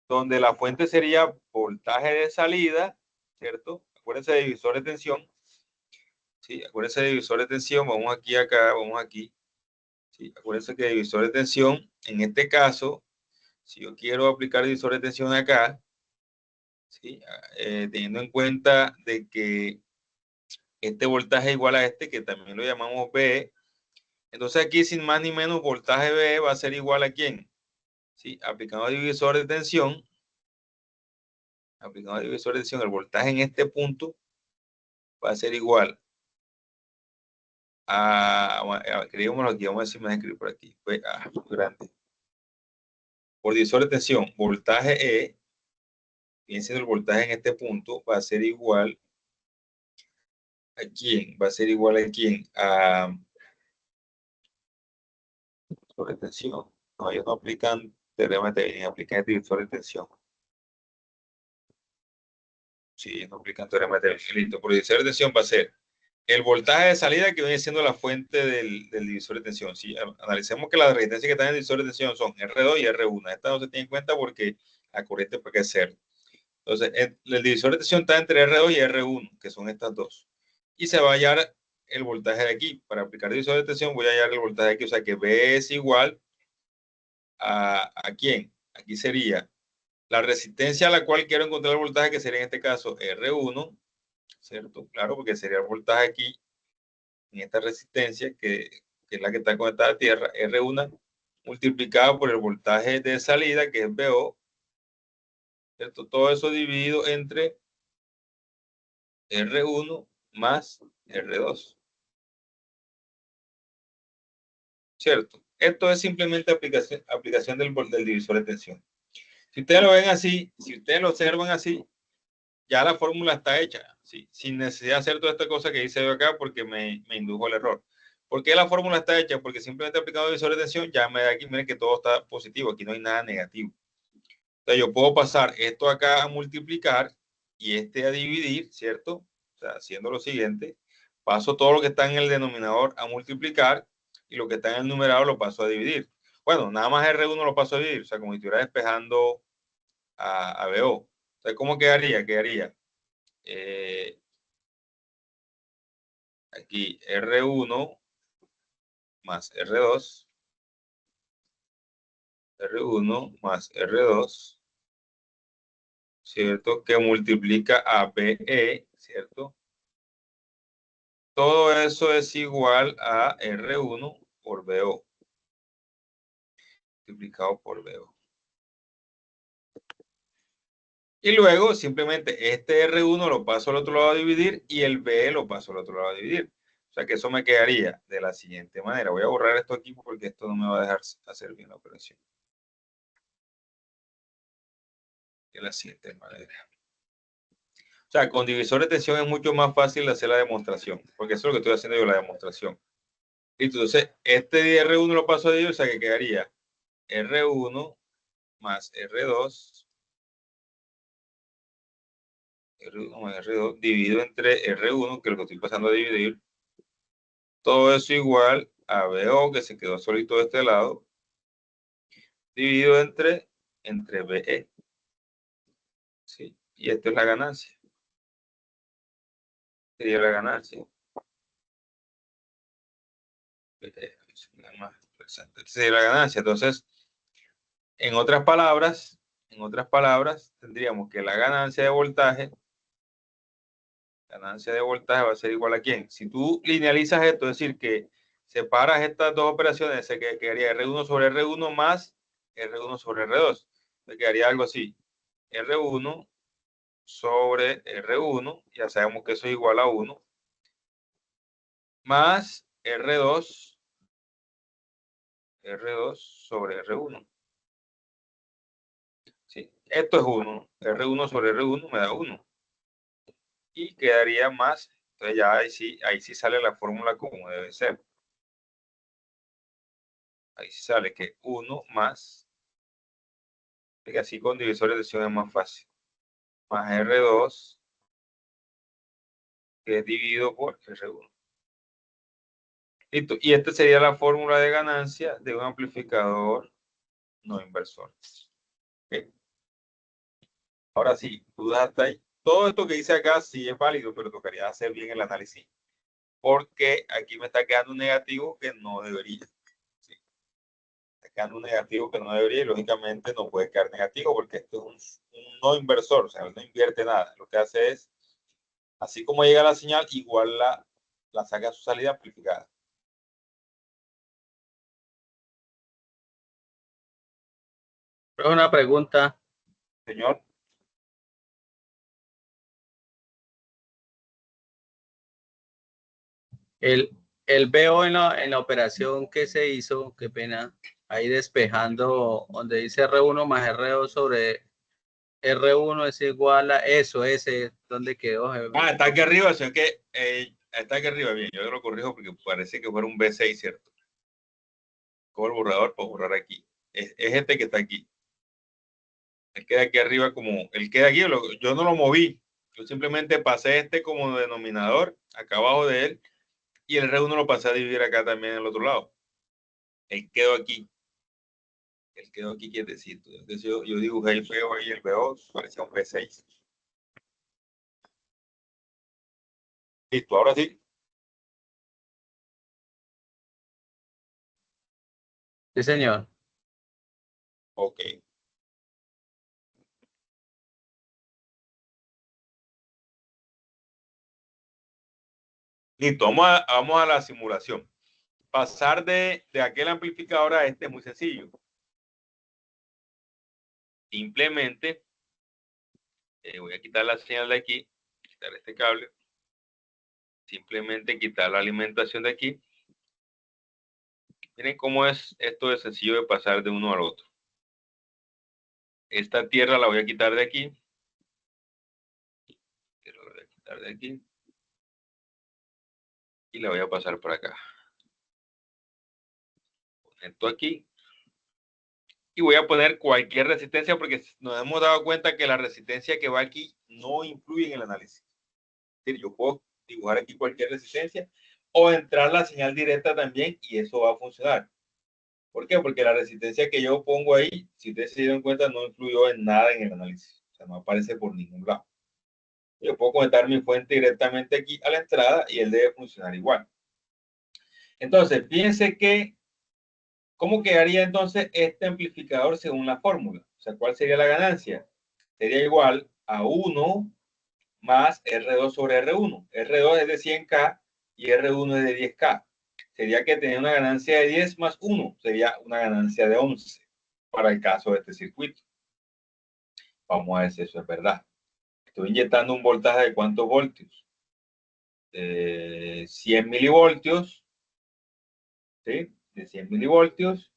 donde la fuente sería voltaje de salida, ¿cierto? Acuérdense de divisor de tensión. Sí, acuérdense de divisor de tensión, vamos aquí, acá, vamos aquí. Sí, acuérdense que divisor de tensión, en este caso, si yo quiero aplicar divisor de tensión acá, ¿sí? Teniendo en cuenta de que este voltaje es igual a este, que también lo llamamos B, entonces aquí sin más ni menos voltaje B va a ser igual a ¿quién? ¿Sí? Aplicando divisor de tensión, el voltaje en este punto va a ser igual escribámoslo aquí, vamos a decir, más escribir por aquí, muy grande. Por divisor de tensión, voltaje E, viene siendo el voltaje en este punto, va a ser igual a quién, va a ser igual a quién, sobre tensión. No, ellos no aplican teorema de Thevenin, aplican el divisor de tensión. Sí, ellos no aplican teorema de Thevenin. Listo, por divisor de tensión va a ser el voltaje de salida que viene siendo la fuente del divisor de tensión. Si analicemos que las resistencias que están en el divisor de tensión son R2 y R1. Esta no se tiene en cuenta porque la corriente puede ser. Entonces, el divisor de tensión está entre R2 y R1, que son estas dos. Y se va a hallar el voltaje de aquí. Para aplicar el divisor de tensión voy a hallar el voltaje de aquí. O sea que B es igual a ¿quién? Aquí sería la resistencia a la cual quiero encontrar el voltaje, que sería en este caso R1, ¿cierto? Claro, porque sería el voltaje aquí en esta resistencia, que es la que está conectada a tierra, R1 multiplicado por el voltaje de salida, que es VO, ¿cierto? Todo eso dividido entre R1 más R2, ¿cierto? Esto es simplemente aplicación del divisor de tensión. Si ustedes lo ven así, si ustedes lo observan así, ya la fórmula está hecha, ¿sí? Sin necesidad de hacer toda esta cosa que hice yo acá porque me indujo el error. ¿Por qué la fórmula está hecha? Porque simplemente aplicando el divisor de tensión, ya me da aquí, miren que todo está positivo, aquí no hay nada negativo. Entonces yo puedo pasar esto acá a multiplicar y a dividir, ¿cierto? O sea, haciendo lo siguiente, paso todo lo que está en el denominador a multiplicar y lo que está en el numerador lo paso a dividir. Bueno, nada más R1 lo paso a dividir, o sea, como si estuviera despejando a BO. Entonces, ¿cómo quedaría? Quedaría aquí R1 más R2, R1 más R2, ¿cierto? Que multiplica a BE, ¿cierto? Todo eso es igual a R1 por BO, multiplicado por BO. Y luego simplemente este R1 lo paso al otro lado a dividir y el B lo paso al otro lado a dividir. O sea que eso me quedaría de la siguiente manera. Voy a borrar esto aquí porque esto no me va a dejar hacer bien la operación. De la siguiente manera. O sea, con divisor de tensión es mucho más fácil hacer la demostración, porque eso es lo que estoy haciendo yo, la demostración. Entonces, este de R1 lo paso a dividir, o sea que quedaría R1 más R2, R1 más R2, dividido entre R1, que es lo que estoy pasando a dividir. Todo eso igual a BO, que se quedó solito de este lado, dividido entre BE. ¿Sí? Y esta es la ganancia. Sería la ganancia. Sería la ganancia. Entonces, en otras palabras, tendríamos que la ganancia de voltaje va a ser igual a ¿quién? Si tú linealizas esto, es decir, que separas estas dos operaciones, se quedaría R1 sobre R1 más R1 sobre R2. Se quedaría algo así. R1 sobre R1, ya sabemos que eso es igual a 1, más R2 sobre R1. ¿Sí? Esto es 1. R1 sobre R1 me da 1. Y quedaría más. Entonces ya ahí sí sale la fórmula como debe ser. Ahí sí sale que 1 más, que así con divisores de tensión es más fácil, más R2, que es dividido por R1. Listo. Y esta sería la fórmula de ganancia de un amplificador no inversor. ¿Okay? Ahora sí, dudas hasta ahí. Todo esto que hice acá sí es válido, pero tocaría hacer bien el análisis. Porque aquí me está quedando un negativo que no debería. ¿Sí? Está quedando un negativo que no debería y lógicamente no puede quedar negativo porque esto es un no inversor, o sea, no invierte nada. Lo que hace es, así como llega la señal, igual la saca a su salida amplificada. Es una pregunta. Señor. El veo en la operación que se hizo, qué pena, ahí despejando donde dice R1 más R2 sobre R1 es igual a eso, ese, ¿dónde quedó? Está aquí arriba, o sea que está aquí arriba, bien, yo lo corrijo porque parece que fuera un B6, ¿cierto? Cojo el borrador para borrar aquí. Es este que está aquí. Él queda aquí arriba como, él queda aquí, yo no lo moví, yo simplemente pasé este como denominador acá abajo de él y el R1 lo pasé a dividir acá también en el otro lado. Él quedó aquí quietecito. Entonces yo dibujé el BO y el BO parecía un B6. Listo, ahora sí. Sí, señor. Ok. Listo, vamos a la simulación. Pasar de aquel amplificador a este es muy sencillo. Simplemente voy a quitar la señal de aquí, quitar este cable. Simplemente quitar la alimentación de aquí. Miren cómo es esto de sencillo de pasar de uno al otro. Esta tierra la voy a quitar de aquí. La voy a quitar de aquí. Y la voy a pasar por acá. Esto aquí. Y voy a poner cualquier resistencia porque nos hemos dado cuenta que la resistencia que va aquí no influye en el análisis. Es decir, yo puedo dibujar aquí cualquier resistencia o entrar la señal directa también y eso va a funcionar. ¿Por qué? Porque la resistencia que yo pongo ahí, si ustedes se dieron cuenta, no influyó en nada en el análisis. O sea, no aparece por ningún lado. Yo puedo conectar mi fuente directamente aquí a la entrada y él debe funcionar igual. Entonces, fíjense que, ¿cómo quedaría entonces este amplificador según la fórmula? O sea, ¿cuál sería la ganancia? Sería igual a 1 más R2 sobre R1. R2 es de 100K y R1 es de 10K. Sería que tenía una ganancia de 10 más 1. Sería una ganancia de 11 para el caso de este circuito. Vamos a ver si eso es verdad. Estoy inyectando un voltaje de ¿cuántos voltios? 100 milivoltios, ¿sí? De 100 milivoltios.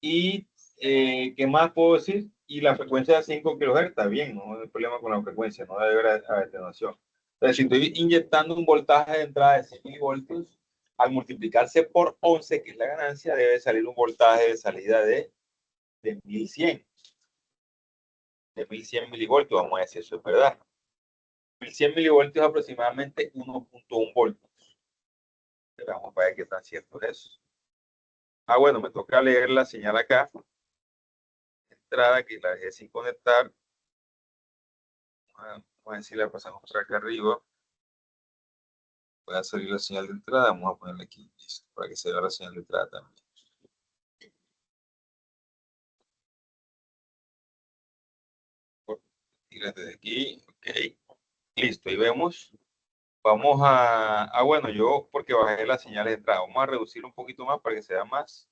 Y, ¿qué más puedo decir? Y la frecuencia de 5 kHz, está bien, no hay problema con la frecuencia, no debe haber atenuación. Entonces, si estoy inyectando un voltaje de entrada de 100 milivoltios, al multiplicarse por 11, que es la ganancia, debe salir un voltaje de salida de 1100. De 1100 milivoltios, vamos a decir, eso es verdad. 1100 milivoltios aproximadamente 1.1 voltios. Vamos a ver qué tan cierto es eso. Ah, bueno, me toca leer la señal acá. Entrada que la dejé sin conectar. Vamos a ver si la pasamos por acá arriba. Voy a salir la señal de entrada. Vamos a ponerla aquí, listo, para que se vea la señal de entrada también. Tira desde aquí, ok. Listo, y vemos. Vamos a, bueno, yo porque bajé las señales de entrada. Vamos a reducir un poquito más para que sea más.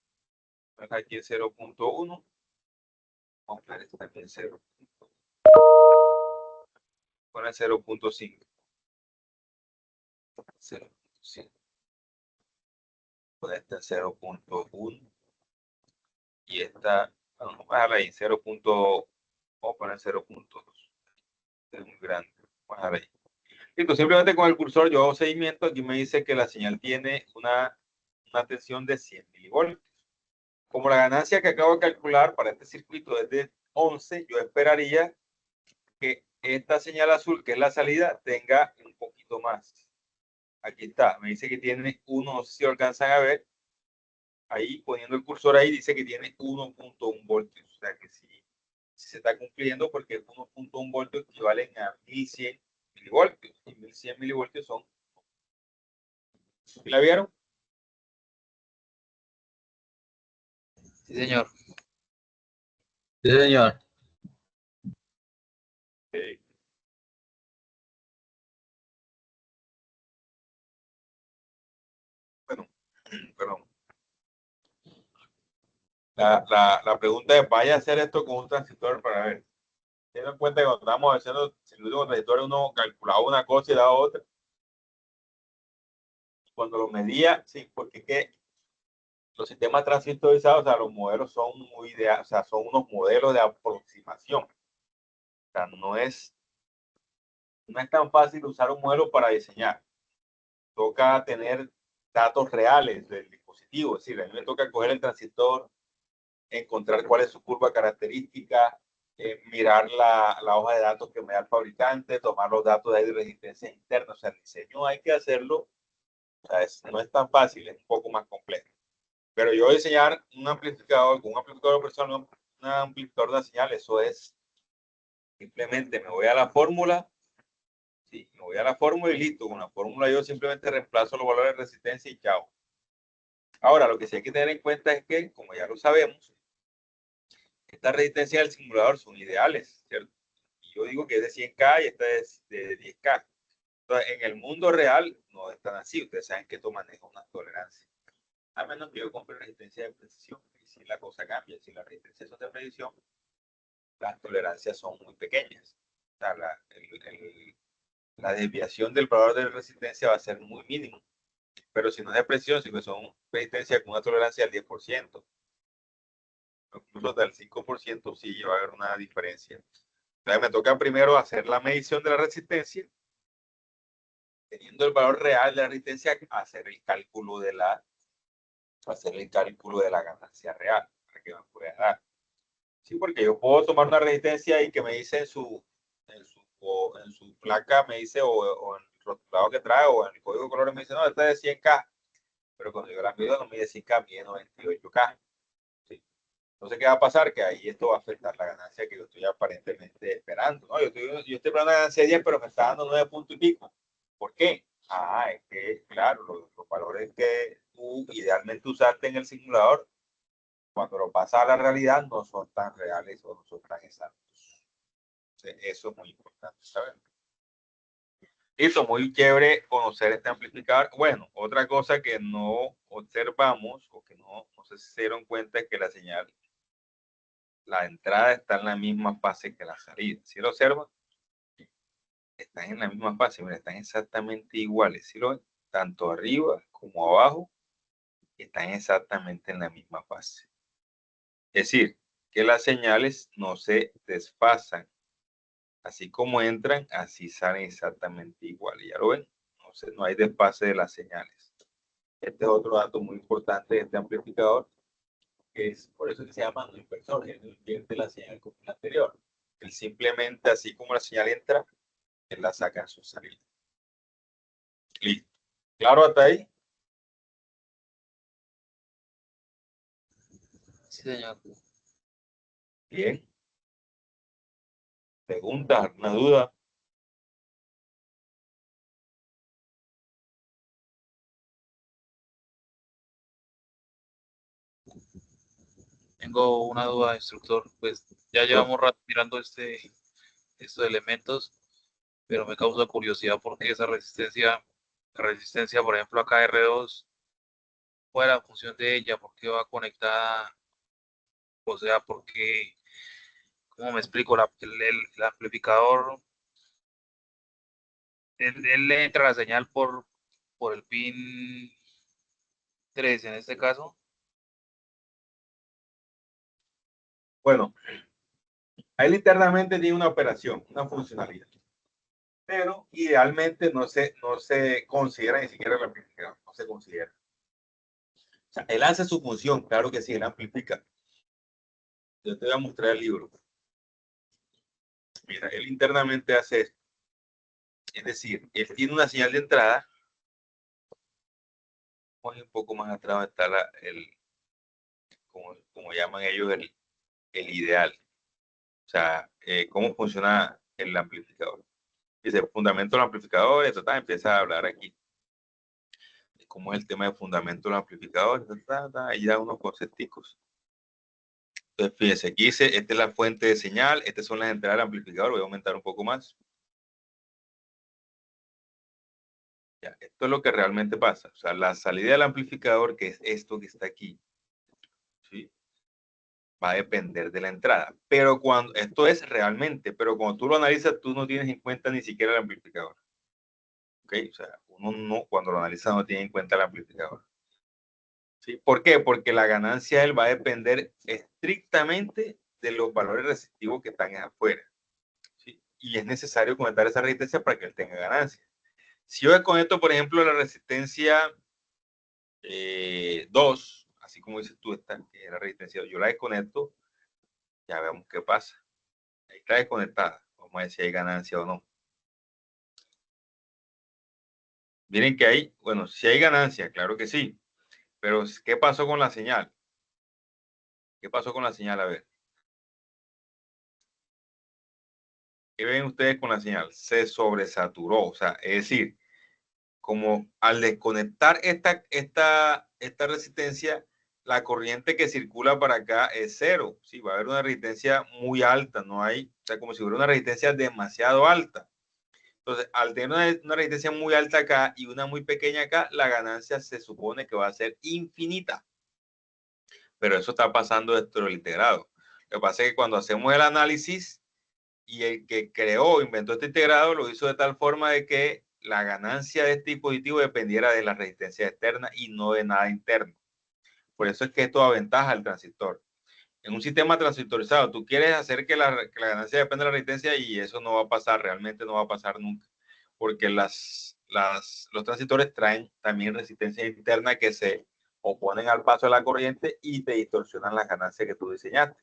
Aquí en 0.1. Vamos a poner este también 0. Poner 0.5. 0.5. Poner esta en 0.1. Y esta, vamos a bajarla ahí en 0. Vamos a poner 0.2. Es muy grande. Vamos a bajar ahí. Listo, simplemente con el cursor yo hago seguimiento. Aquí me dice que la señal tiene una tensión de 100 milivoltios. Como la ganancia que acabo de calcular para este circuito es de 11, yo esperaría que esta señal azul, que es la salida, tenga un poquito más. Aquí está, me dice que tiene 1, no sé si lo alcanzan a ver. Ahí, poniendo el cursor ahí, dice que tiene 1.1 voltios. O sea que sí, se está cumpliendo porque 1.1 voltios equivalen a 1100 milivoltios. Y 1100 milivoltios son. ¿La vieron? Sí, señor. Sí, señor. Okay. Bueno, perdón. La pregunta es, ¿vaya a hacer esto con un transistor para ver? Teniendo en cuenta que cuando estamos haciendo circuitos con transistores, uno calculaba una cosa y daba otra. Cuando lo medía, sí, porque ¿qué? Los sistemas transistorizados, o sea, los modelos son muy ideales, o sea, son unos modelos de aproximación. O sea, no es tan fácil usar un modelo para diseñar. Toca tener datos reales del dispositivo, es decir, a mí me toca coger el transistor, encontrar cuál es su curva característica, mirar la hoja de datos que me da el fabricante, tomar los datos de resistencia interna, o sea, el diseño hay que hacerlo, o sea, no es tan fácil, es un poco más complejo. Pero yo diseñar un amplificador con un amplificador personal, un amplificador de señal, eso es simplemente me voy a la fórmula, sí, me voy a la fórmula y listo. Con la fórmula yo simplemente reemplazo los valores de resistencia y chao. Ahora, lo que sí hay que tener en cuenta es que, como ya lo sabemos, estas resistencias del simulador son ideales, ¿cierto? Y yo digo que es de 100K y esta es de 10K. Entonces, en el mundo real no es tan así. Ustedes saben que esto maneja una tolerancia. A menos que yo compre resistencia de precisión. Y si la cosa cambia, si las resistencias son de precisión, las tolerancias son muy pequeñas. O sea, la desviación del valor de resistencia va a ser muy mínimo. Pero si no es de precisión, si son resistencias con una tolerancia del 10%, incluso del 5%, sí va a haber una diferencia. Entonces me toca primero hacer la medición de la resistencia, teniendo el valor real de la resistencia, hacer el cálculo de la ganancia real, para que me pueda dar. Sí, porque yo puedo tomar una resistencia y que me dice en su placa, me dice, o en el rotulado que trae, o en el código de colores me dice, no, esta es de 100K, pero cuando yo la mido no mide 100K, mide 98K. ¿Sí? Entonces, ¿qué va a pasar? Que ahí esto va a afectar la ganancia que yo estoy aparentemente esperando. ¿No? Yo estoy esperando una ganancia de 10, pero me está dando 9 puntos y pico. ¿Por qué? Es que, claro, los valores que tú idealmente usaste en el simulador, cuando lo pasa a la realidad, no son tan reales o no son tan exactos. Entonces, eso es muy importante saber. Listo, muy chévere conocer este amplificador. Bueno, otra cosa que no observamos o que no sé si se dieron cuenta es que la señal la entrada está en la misma fase que la salida. ¿Sí lo observan? Están en la misma fase, mira, están exactamente iguales. ¿Sí lo ven? Tanto arriba como abajo están exactamente en la misma fase. Es decir, que las señales no se desfasan. Así como entran, así salen exactamente iguales. ¿Ya lo ven? No hay desfase de las señales. Este es otro dato muy importante de este amplificador, que es por eso que se llama no inversor. Él no invierte la señal como la anterior. Él simplemente, así como la señal entra, él la saca en su salida. Listo. ¿Claro hasta ahí? Sí, señor. Bien. ¿Preguntas? ¿Alguna duda? Tengo una duda, instructor. Pues ya llevamos rato mirando estos elementos, pero me causa curiosidad porque esa resistencia, la resistencia, por ejemplo, acá R2, ¿cuál es la función de ella? ¿Por qué va conectada? O sea, porque, ¿cómo me explico? El amplificador, él le entra la señal por el pin 3 en este caso. Bueno, él internamente tiene una operación, una funcionalidad. Pero idealmente no se considera ni siquiera el amplificador, no se considera. O sea, él hace su función, claro que sí, él amplifica. Yo te voy a mostrar el libro. Mira, él internamente hace esto. Es decir, él tiene una señal de entrada. Un poco más atrás está como llaman ellos, el ideal. O sea, cómo funciona el amplificador. Dice, fundamento del amplificador, empieza a hablar aquí. Cómo es el tema de fundamento del amplificador, ahí da unos concepticos. Entonces, fíjense, aquí dice, esta es la fuente de señal, estas son las entradas del amplificador, voy a aumentar un poco más. Ya, esto es lo que realmente pasa. O sea, la salida del amplificador, que es esto que está aquí, ¿sí? Va a depender de la entrada. Pero cuando, esto es realmente, pero cuando tú lo analizas, tú no tienes en cuenta ni siquiera el amplificador. ¿Ok? O sea, uno no, cuando lo analiza no tiene en cuenta el amplificador. ¿Sí? ¿Por qué? Porque la ganancia de él va a depender estrictamente de los valores resistivos que están afuera. ¿Sí? Y es necesario conectar esa resistencia para que él tenga ganancia. Si yo desconecto, por ejemplo, la resistencia 2, así como dices tú, esta, que es la resistencia 2, yo la desconecto, ya vemos qué pasa. Ahí está desconectada. Vamos a ver si hay ganancia o no. Miren que hay, bueno, si hay ganancia, claro que sí. Pero, ¿qué pasó con la señal? ¿Qué pasó con la señal? A ver. ¿Qué ven ustedes con la señal? Se sobresaturó. O sea, es decir, como al desconectar esta resistencia, la corriente que circula para acá es cero. Sí, va a haber una resistencia muy alta, no hay, o sea, como si hubiera una resistencia demasiado alta. Entonces, al tener una resistencia muy alta acá y una muy pequeña acá, la ganancia se supone que va a ser infinita. Pero eso está pasando dentro del integrado. Lo que pasa es que cuando hacemos el análisis y el que creó, inventó este integrado, lo hizo de tal forma de que la ganancia de este dispositivo dependiera de la resistencia externa y no de nada interno. Por eso es que esto aventaja al transistor. En un sistema transistorizado, tú quieres hacer que la ganancia dependa de la resistencia y eso no va a pasar, realmente no va a pasar nunca, porque los transistores traen también resistencia interna que se oponen al paso de la corriente y te distorsionan las ganancias que tú diseñaste.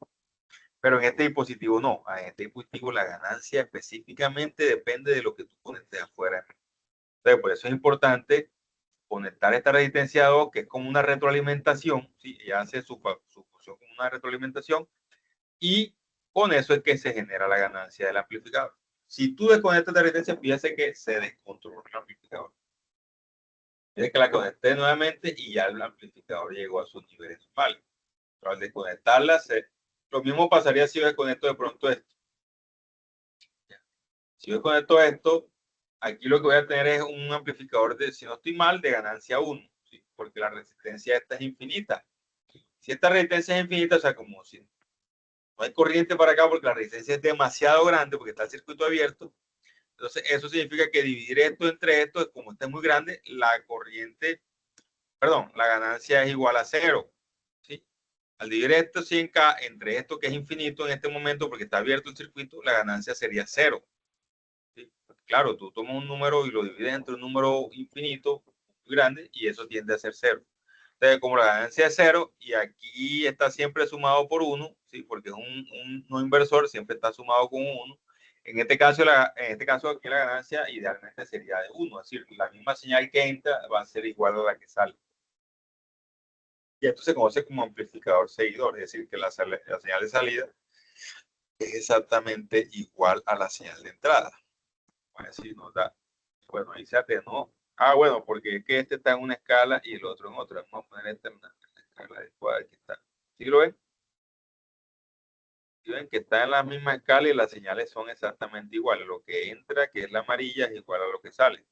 Pero en este dispositivo no, en este dispositivo la ganancia específicamente depende de lo que tú conectes afuera. Entonces, por eso es importante conectar esta resistencia 2, que es como una retroalimentación, ¿sí? Ella hace su función como una retroalimentación, y con eso es que se genera la ganancia del amplificador. Si tú desconectas la resistencia, fíjate que se descontrola el amplificador. Tienes que la conecté nuevamente y ya el amplificador llegó a sus niveles normales. Pero al desconectarla, lo mismo pasaría si yo desconecto de pronto esto. Si yo desconecto esto, aquí lo que voy a tener es un amplificador de, si no estoy mal, de ganancia 1, ¿sí? Porque la resistencia esta es infinita. Si esta resistencia es infinita, o sea, como si No hay corriente para acá porque la resistencia es demasiado grande porque está el circuito abierto. Entonces, eso significa que dividir esto entre esto, como este es muy grande, la corriente, perdón, la ganancia es igual a 0. ¿Sí? Al dividir esto 100K entre esto que es infinito en este momento porque está abierto el circuito, la ganancia sería 0. ¿Sí? Claro, tú tomas un número y lo divides entre un número infinito muy grande y eso tiende a ser 0. Entonces, como la ganancia es 0 y aquí está siempre sumado por 1, ¿sí? Porque es un no inversor, siempre está sumado con 1. En este caso aquí la ganancia idealmente sería de 1, es decir, la misma señal que entra va a ser igual a la que sale. Y esto se conoce como amplificador seguidor, es decir, que la señal de salida es exactamente igual a la señal de entrada. Bueno, ahí se atenuó. Ah, bueno, porque es que este está en una escala y el otro en otra. Vamos a poner este en una escala adecuada. Aquí está. ¿Sí lo ven? ¿Sí ven que está en la misma escala y las señales son exactamente iguales? Lo que entra, que es la amarilla, es igual a lo que sale.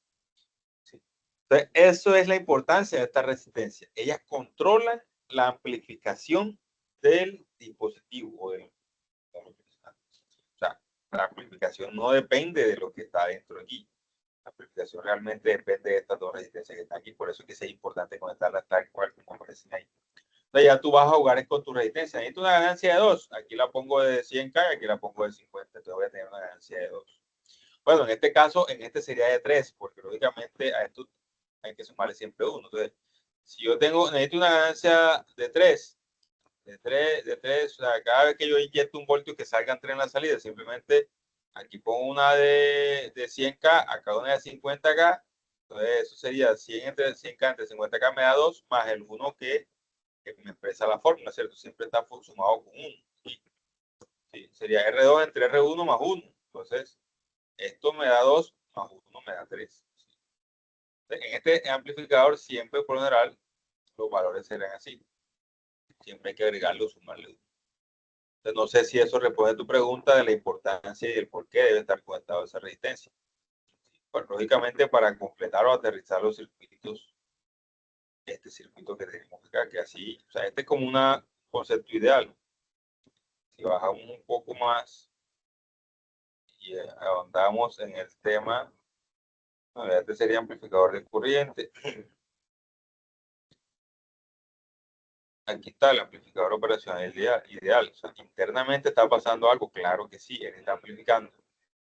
¿Sí? Entonces, eso es la importancia de esta resistencia. Ellas controlan la amplificación del dispositivo o del... O sea, la amplificación no depende de lo que está dentro aquí. La amplificación realmente depende de estas dos resistencias que están aquí, por eso es que es importante conectarlas tal cual como aparecen ahí. Entonces ya tú vas a jugar con tu resistencia. Necesito una ganancia de 2. Aquí la pongo de 100K y aquí la pongo de 50. Entonces voy a tener una ganancia de 2. Bueno, en este caso, en este sería de 3, porque lógicamente a esto hay que sumarle siempre 1. Entonces, si yo necesito una ganancia de 3, o sea, cada vez que yo inyecto un voltio que salgan 3 en la salida, simplemente aquí pongo una de 100K, acá una de 50K, entonces eso sería 100 entre 100K entre 50K me da 2, más el 1 que me expresa la fórmula, ¿cierto? Siempre está sumado con 1. Sí, sería R2 entre R1 más 1. Entonces, esto me da 2 más 1 me da 3. En este amplificador siempre, por lo general, los valores serán así. Siempre hay que agregarle o sumarle 1. Entonces, no sé si eso responde a tu pregunta de la importancia y el por qué debe estar conectado a esa resistencia. Pues, lógicamente, para completar o aterrizar los circuitos, este circuito que tenemos acá, que así, o sea, este es como un concepto ideal. Si bajamos un poco más y ahondamos en el tema, este sería amplificador de corriente. Aquí está el amplificador operacional ideal. O sea, internamente está pasando algo, claro que sí, él está amplificando.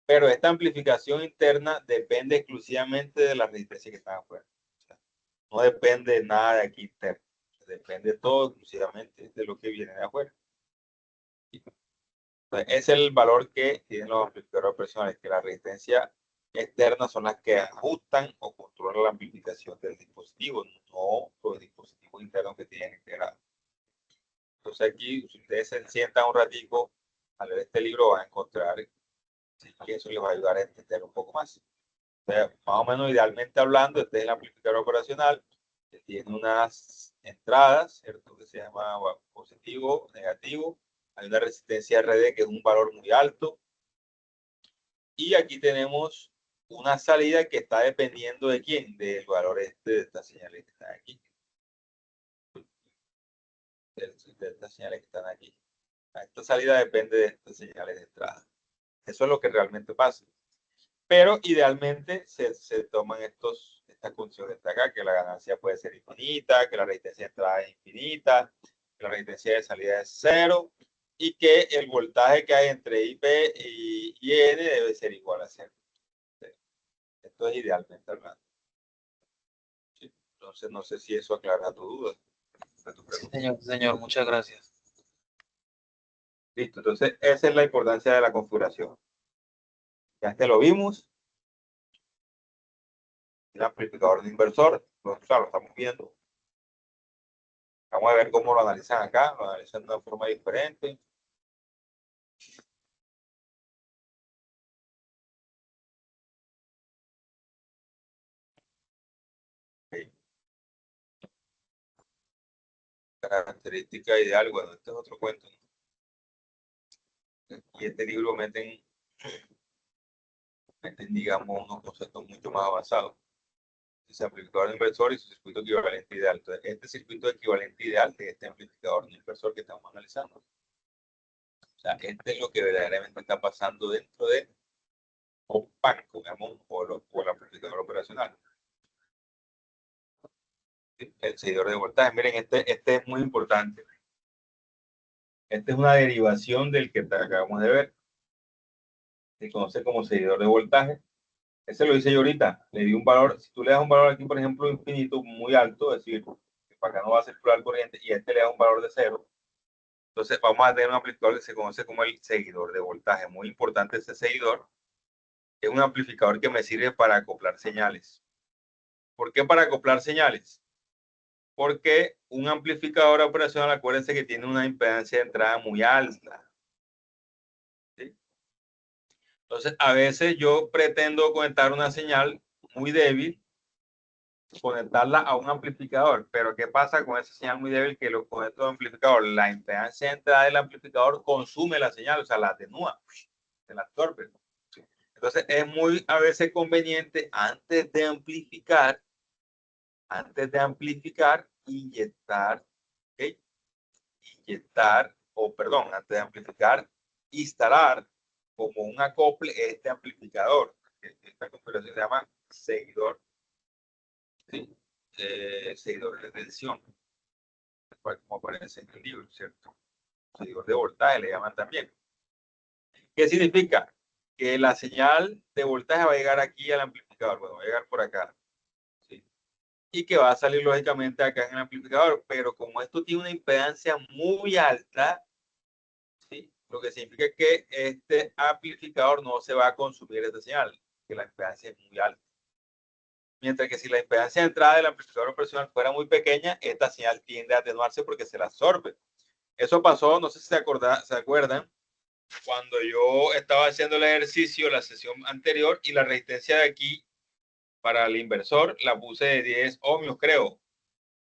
Pero esta amplificación interna depende exclusivamente de la resistencia que está afuera. O sea, no depende de nada de aquí interno. Depende todo exclusivamente de lo que viene de afuera. Entonces, ese es el valor que tienen los amplificadores operacionales, que la resistencia externa son las que ajustan o controlan la amplificación del dispositivo, no los dispositivos internos que tienen integrados. Entonces aquí, si ustedes se sientan un ratico a leer este libro, van a encontrar que eso les va a ayudar a entender un poco más. Entonces, más o menos, idealmente hablando, este es el amplificador operacional, que tiene unas entradas, ¿cierto? Que se llama positivo, negativo. Hay una resistencia RD que es un valor muy alto. Y aquí tenemos una salida que está dependiendo de quién, del valor de estas señales que están aquí. De estas señales que están aquí. Esta salida depende de estas señales de entrada. Eso es lo que realmente pasa. Pero idealmente se toman estas condiciones de acá, que la ganancia puede ser infinita, que la resistencia de entrada es infinita, que la resistencia de salida es 0 y que el voltaje que hay entre IP y N debe ser igual a 0. Esto es idealmente hablando. ¿Sí? Entonces, no sé si eso aclara tu duda. Señor, muchas gracias. Listo, entonces esa es la importancia de la configuración. Ya te lo vimos. El amplificador de inversor, claro, lo estamos viendo. Vamos a ver cómo lo analizan acá, lo analizan de una forma diferente. Okay. Característica ideal, bueno, este es otro cuento. Y este libro meten, digamos, unos conceptos mucho más avanzados. Ese amplificador de inversor y su circuito equivalente ideal. Entonces, este circuito equivalente ideal de este amplificador de inversor que estamos analizando. sea, este es lo que verdaderamente está pasando dentro de OPAC, digamos, o el amplificador operacional. El seguidor de voltaje. Miren, este es muy importante. Esta es una derivación del que acabamos de ver. Se conoce como seguidor de voltaje. Ese lo hice yo ahorita. Le di un valor. Si tú le das un valor aquí, por ejemplo, infinito, muy alto, es decir, que para acá no va a circular corriente, y a este le da un valor de 0. Entonces vamos a tener un amplificador que se conoce como el seguidor de voltaje. Muy importante este seguidor. Es un amplificador que me sirve para acoplar señales. ¿Por qué para acoplar señales? Porque un amplificador operacional, acuérdense que tiene una impedancia de entrada muy alta. ¿Sí? Entonces, a veces yo pretendo conectar una señal muy débil, conectarla a un amplificador. Pero ¿qué pasa con esa señal muy débil que lo conecto a un amplificador? La impedancia de entrada del amplificador consume la señal, o sea, la atenúa, se la absorbe. Entonces, es muy a veces conveniente antes de amplificar, inyectar, ¿okay? Antes de amplificar, instalar como un acople este amplificador. Esta configuración se llama seguidor, ¿sí? Seguidor de tensión, como aparece en el libro, ¿cierto? Seguidor de voltaje le llaman también. ¿Qué significa? Que la señal de voltaje va a llegar aquí al amplificador, bueno, va a llegar por acá, ¿sí? Y que va a salir lógicamente acá en el amplificador, pero como esto tiene una impedancia muy alta, ¿sí? Lo que significa que este amplificador no se va a consumir esta señal, que la impedancia es muy alta. Mientras que si la impedancia de entrada del amplificador operacional fuera muy pequeña, esta señal tiende a atenuarse porque se la absorbe. Eso pasó, no sé si se acuerdan, cuando yo estaba haciendo el ejercicio, la sesión anterior, y la resistencia de aquí para el inversor la puse de 10 ohmios, creo.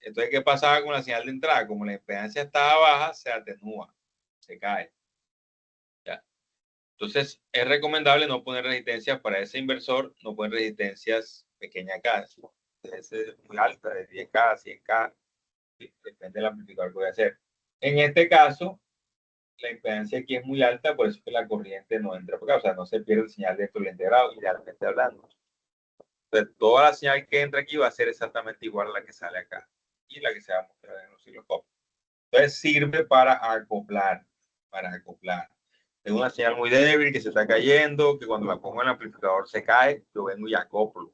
Entonces, ¿qué pasaba con la señal de entrada? Como la impedancia estaba baja, se atenúa, se cae. ¿Ya? Entonces, es recomendable no poner resistencias para ese inversor, no poner resistencias pequeñas acá. Es muy alta, de 10K, 100K, ¿sí? Depende del amplificador que voy a hacer. En este caso, la impedancia aquí es muy alta, por eso que la corriente no entra por acá, o sea, no se pierde señal dentro del integrado, idealmente hablando. Entonces, toda la señal que entra aquí va a ser exactamente igual a la que sale acá y la que se va a mostrar en los osciloscopios. Entonces, sirve para acoplar, Es una señal muy débil que se está cayendo, que cuando la pongo en el amplificador se cae, yo vengo y acoplo.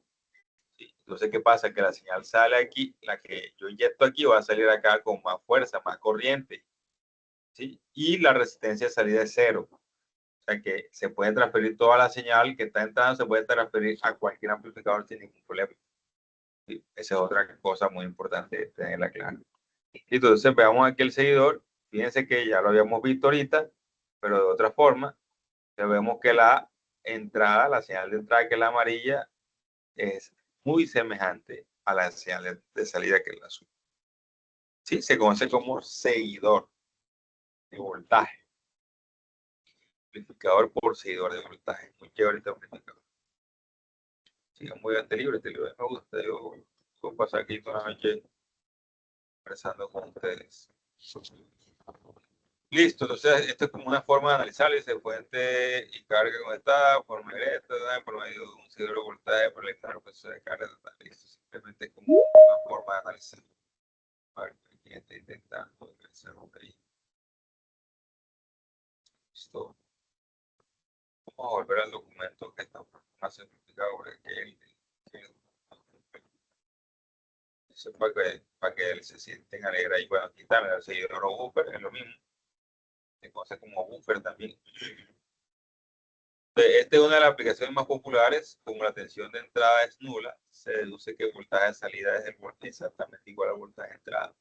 ¿Sí? Entonces, ¿qué pasa? Que la señal sale aquí, la que yo inyecto aquí va a salir acá con más fuerza, más corriente. ¿Sí? Y la resistencia de salida es 0. O sea que se puede transferir toda la señal que está entrando, se puede transferir a cualquier amplificador sin ningún problema. ¿Sí? Esa es otra cosa muy importante tenerla clara. Entonces veamos aquí el seguidor. Fíjense que ya lo habíamos visto ahorita, pero de otra forma. Vemos que la entrada, la señal de entrada, que es la amarilla, es muy semejante a la señal de salida, que es la azul. Sí, se conoce como seguidor de voltaje. Amplificador por seguidor de voltaje. Muy chévere este amplificador. Sigan muy bien este libro me gusta. Yo puedo pasar aquí toda la noche conversando con ustedes. Listo, entonces esto es como una forma de analizar, dice fuente y carga conectada, forma directa, por medio de un seguidor de voltaje por el proceso de carga. Listo, simplemente es como una forma de analizar. A ver, aquí está intentando ingresar por ahí. Listo. Vamos a volver al documento que está más simplificado por aquí. Eso para que se sienten alegres ahí. Bueno, aquí también el seguidor o buffer, es lo mismo. Se conoce como buffer también. Esta es una de las aplicaciones más populares. Como la tensión de entrada es nula, se deduce que el voltaje de salida es el voltaje exactamente igual al voltaje de entrada.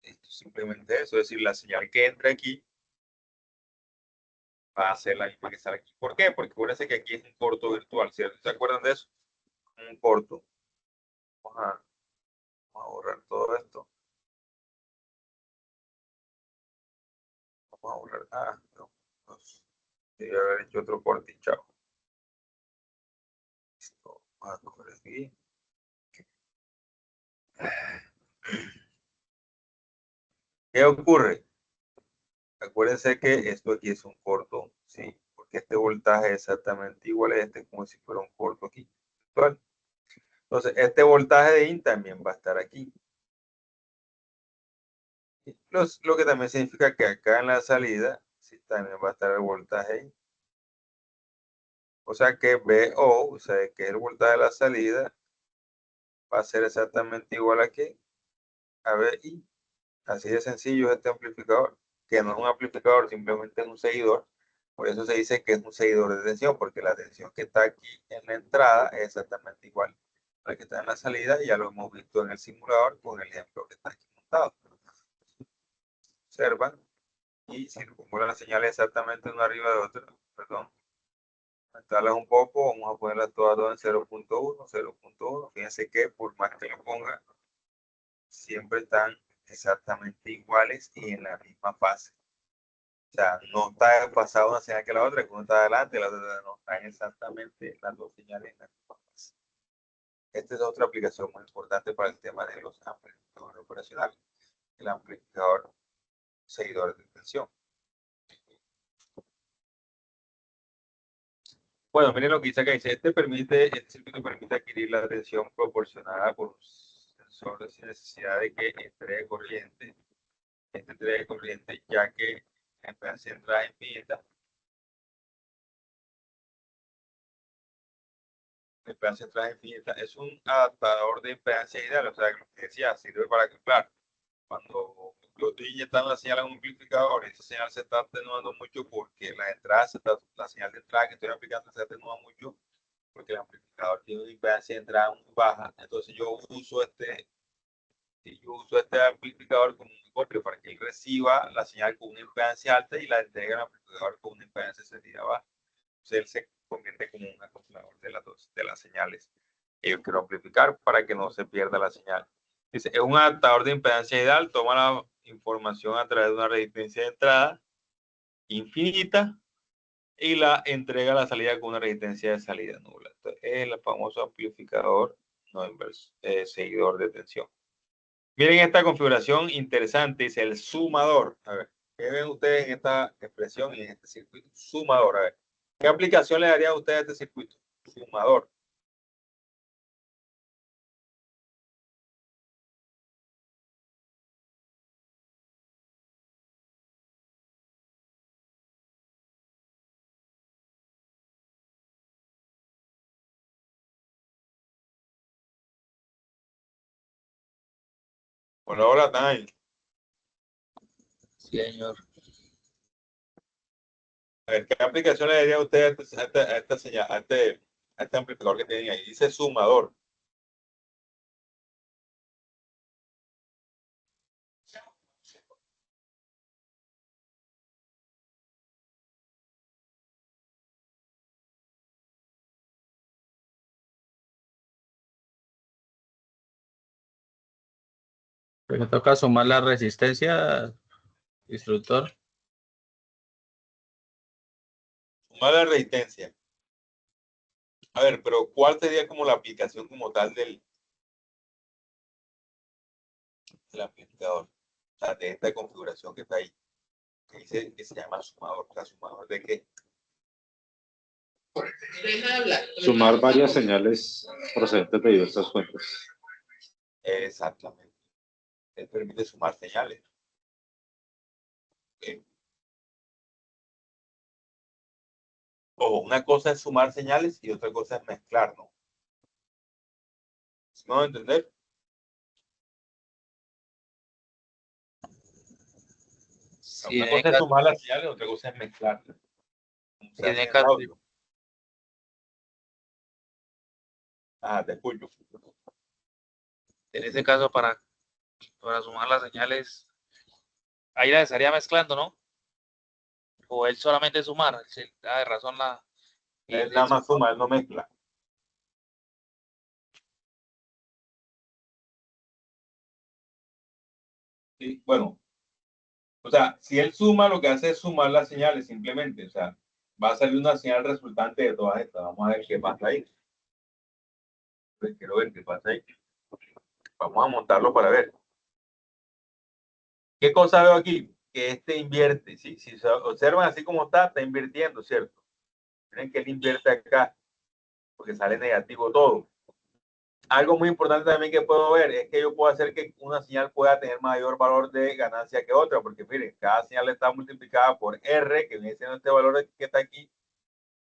Esto es simplemente eso, es decir, la señal que entra aquí va a ser la misma que sale aquí. ¿Por qué? Porque acuérdense que aquí es un corto virtual, ¿cierto? ¿Se acuerdan de eso? Un corto. Vamos a borrar todo esto. Vamos a borrar. No. Debe haber hecho otro corte, chao. Listo. Vamos a coger aquí. ¿Qué ocurre? Acuérdense que esto aquí es un corto, ¿sí? Porque este voltaje es exactamente igual a este, como si fuera un corto aquí. ¿Vale? Entonces, este voltaje de IN también va a estar aquí. Lo que también significa que acá en la salida, sí, también va a estar el voltaje IN. O sea que VO, o sea, que el voltaje de la salida, va a ser exactamente igual aquí a VI. Así de sencillo es este amplificador, que no es un amplificador, simplemente es un seguidor. Por eso se dice que es un seguidor de tensión, porque la tensión que está aquí en la entrada es exactamente igual a la que está en la salida, y ya lo hemos visto en el simulador con el ejemplo que está aquí montado. Observan, y si pongo la señal exactamente una arriba de otra, perdón, aumentarlas un poco, vamos a ponerlas todas en 0.1, 0.1. Fíjense que por más que lo ponga, siempre están exactamente iguales y en la misma fase. O sea, no está desfasada una señal que la otra, que uno está adelante, la otra no, están exactamente las dos señales en la misma fase. Esta es otra aplicación muy importante para el tema de los amplificadores operacionales, el amplificador seguidor de tensión. Bueno, miren lo que dice acá, dice, este circuito permite adquirir la tensión proporcionada por un sensor sin necesidad de que entregue corriente, ya que la impedancia de entrada infinita, la impedancia de entrada infinita es un adaptador de impedancia ideal, o sea, lo que decía, sirve para que, claro, cuando yo estoy inyectando la señal a un amplificador, esa señal se está atenuando mucho porque la señal de entrada que estoy aplicando se atenúa mucho porque el amplificador tiene una impedancia de entrada muy baja. Entonces yo uso este amplificador como un acopio para que él reciba la señal con una impedancia alta y la entregue al amplificador con una impedancia salida baja. Entonces él se convierte como un acoplador de las señales que yo quiero amplificar para que no se pierda la señal. Dice, es un adaptador de impedancia ideal, toma la información a través de una resistencia de entrada infinita y la entrega a la salida con una resistencia de salida nula. Entonces, es el famoso amplificador no inverso, seguidor de tensión. Miren esta configuración interesante, dice el sumador. A ver, ¿qué ven ustedes en esta expresión y en este circuito? Sumador, a ver. ¿Qué aplicación le daría a ustedes a este circuito? Sumador. Hola, hola, Time. Sí, señor. A ver, ¿qué aplicación le daría a usted a esta señal, a este amplificador que tienen ahí? Dice sumador. Me toca sumar la resistencia, instructor. Sumar la resistencia. A ver, pero ¿cuál sería como la aplicación como tal del amplificador? O sea, de esta configuración que está ahí, que dice que se llama sumador. ¿La sumador de qué? Sumar varias señales procedentes de diversas fuentes. Exactamente. Él permite sumar señales. Ojo, una cosa es sumar señales y otra cosa es mezclar, ¿no? ¿Sí me van a entender? Sí, Una cosa es sumar las señales y otra cosa es mezclar. en el caso, te escucho. en ese caso, para sumar las señales, ahí la estaría mezclando, ¿no? O él solamente sumar, él da de razón Él nada más suma, él no mezcla. Sí, bueno. O sea, si él suma, lo que hace es sumar las señales simplemente. O sea, va a salir una señal resultante de todas estas. Vamos a ver qué pasa ahí. Pues quiero ver qué pasa ahí. Vamos a montarlo para ver. ¿Qué cosa veo aquí? que este invierte. Si se observan así como está invirtiendo, ¿cierto? Miren que él invierte acá, porque sale negativo todo. Algo muy importante también que puedo ver es que yo puedo hacer que una señal pueda tener mayor valor de ganancia que otra, porque miren, cada señal está multiplicada por R, que viene siendo este valor que está aquí,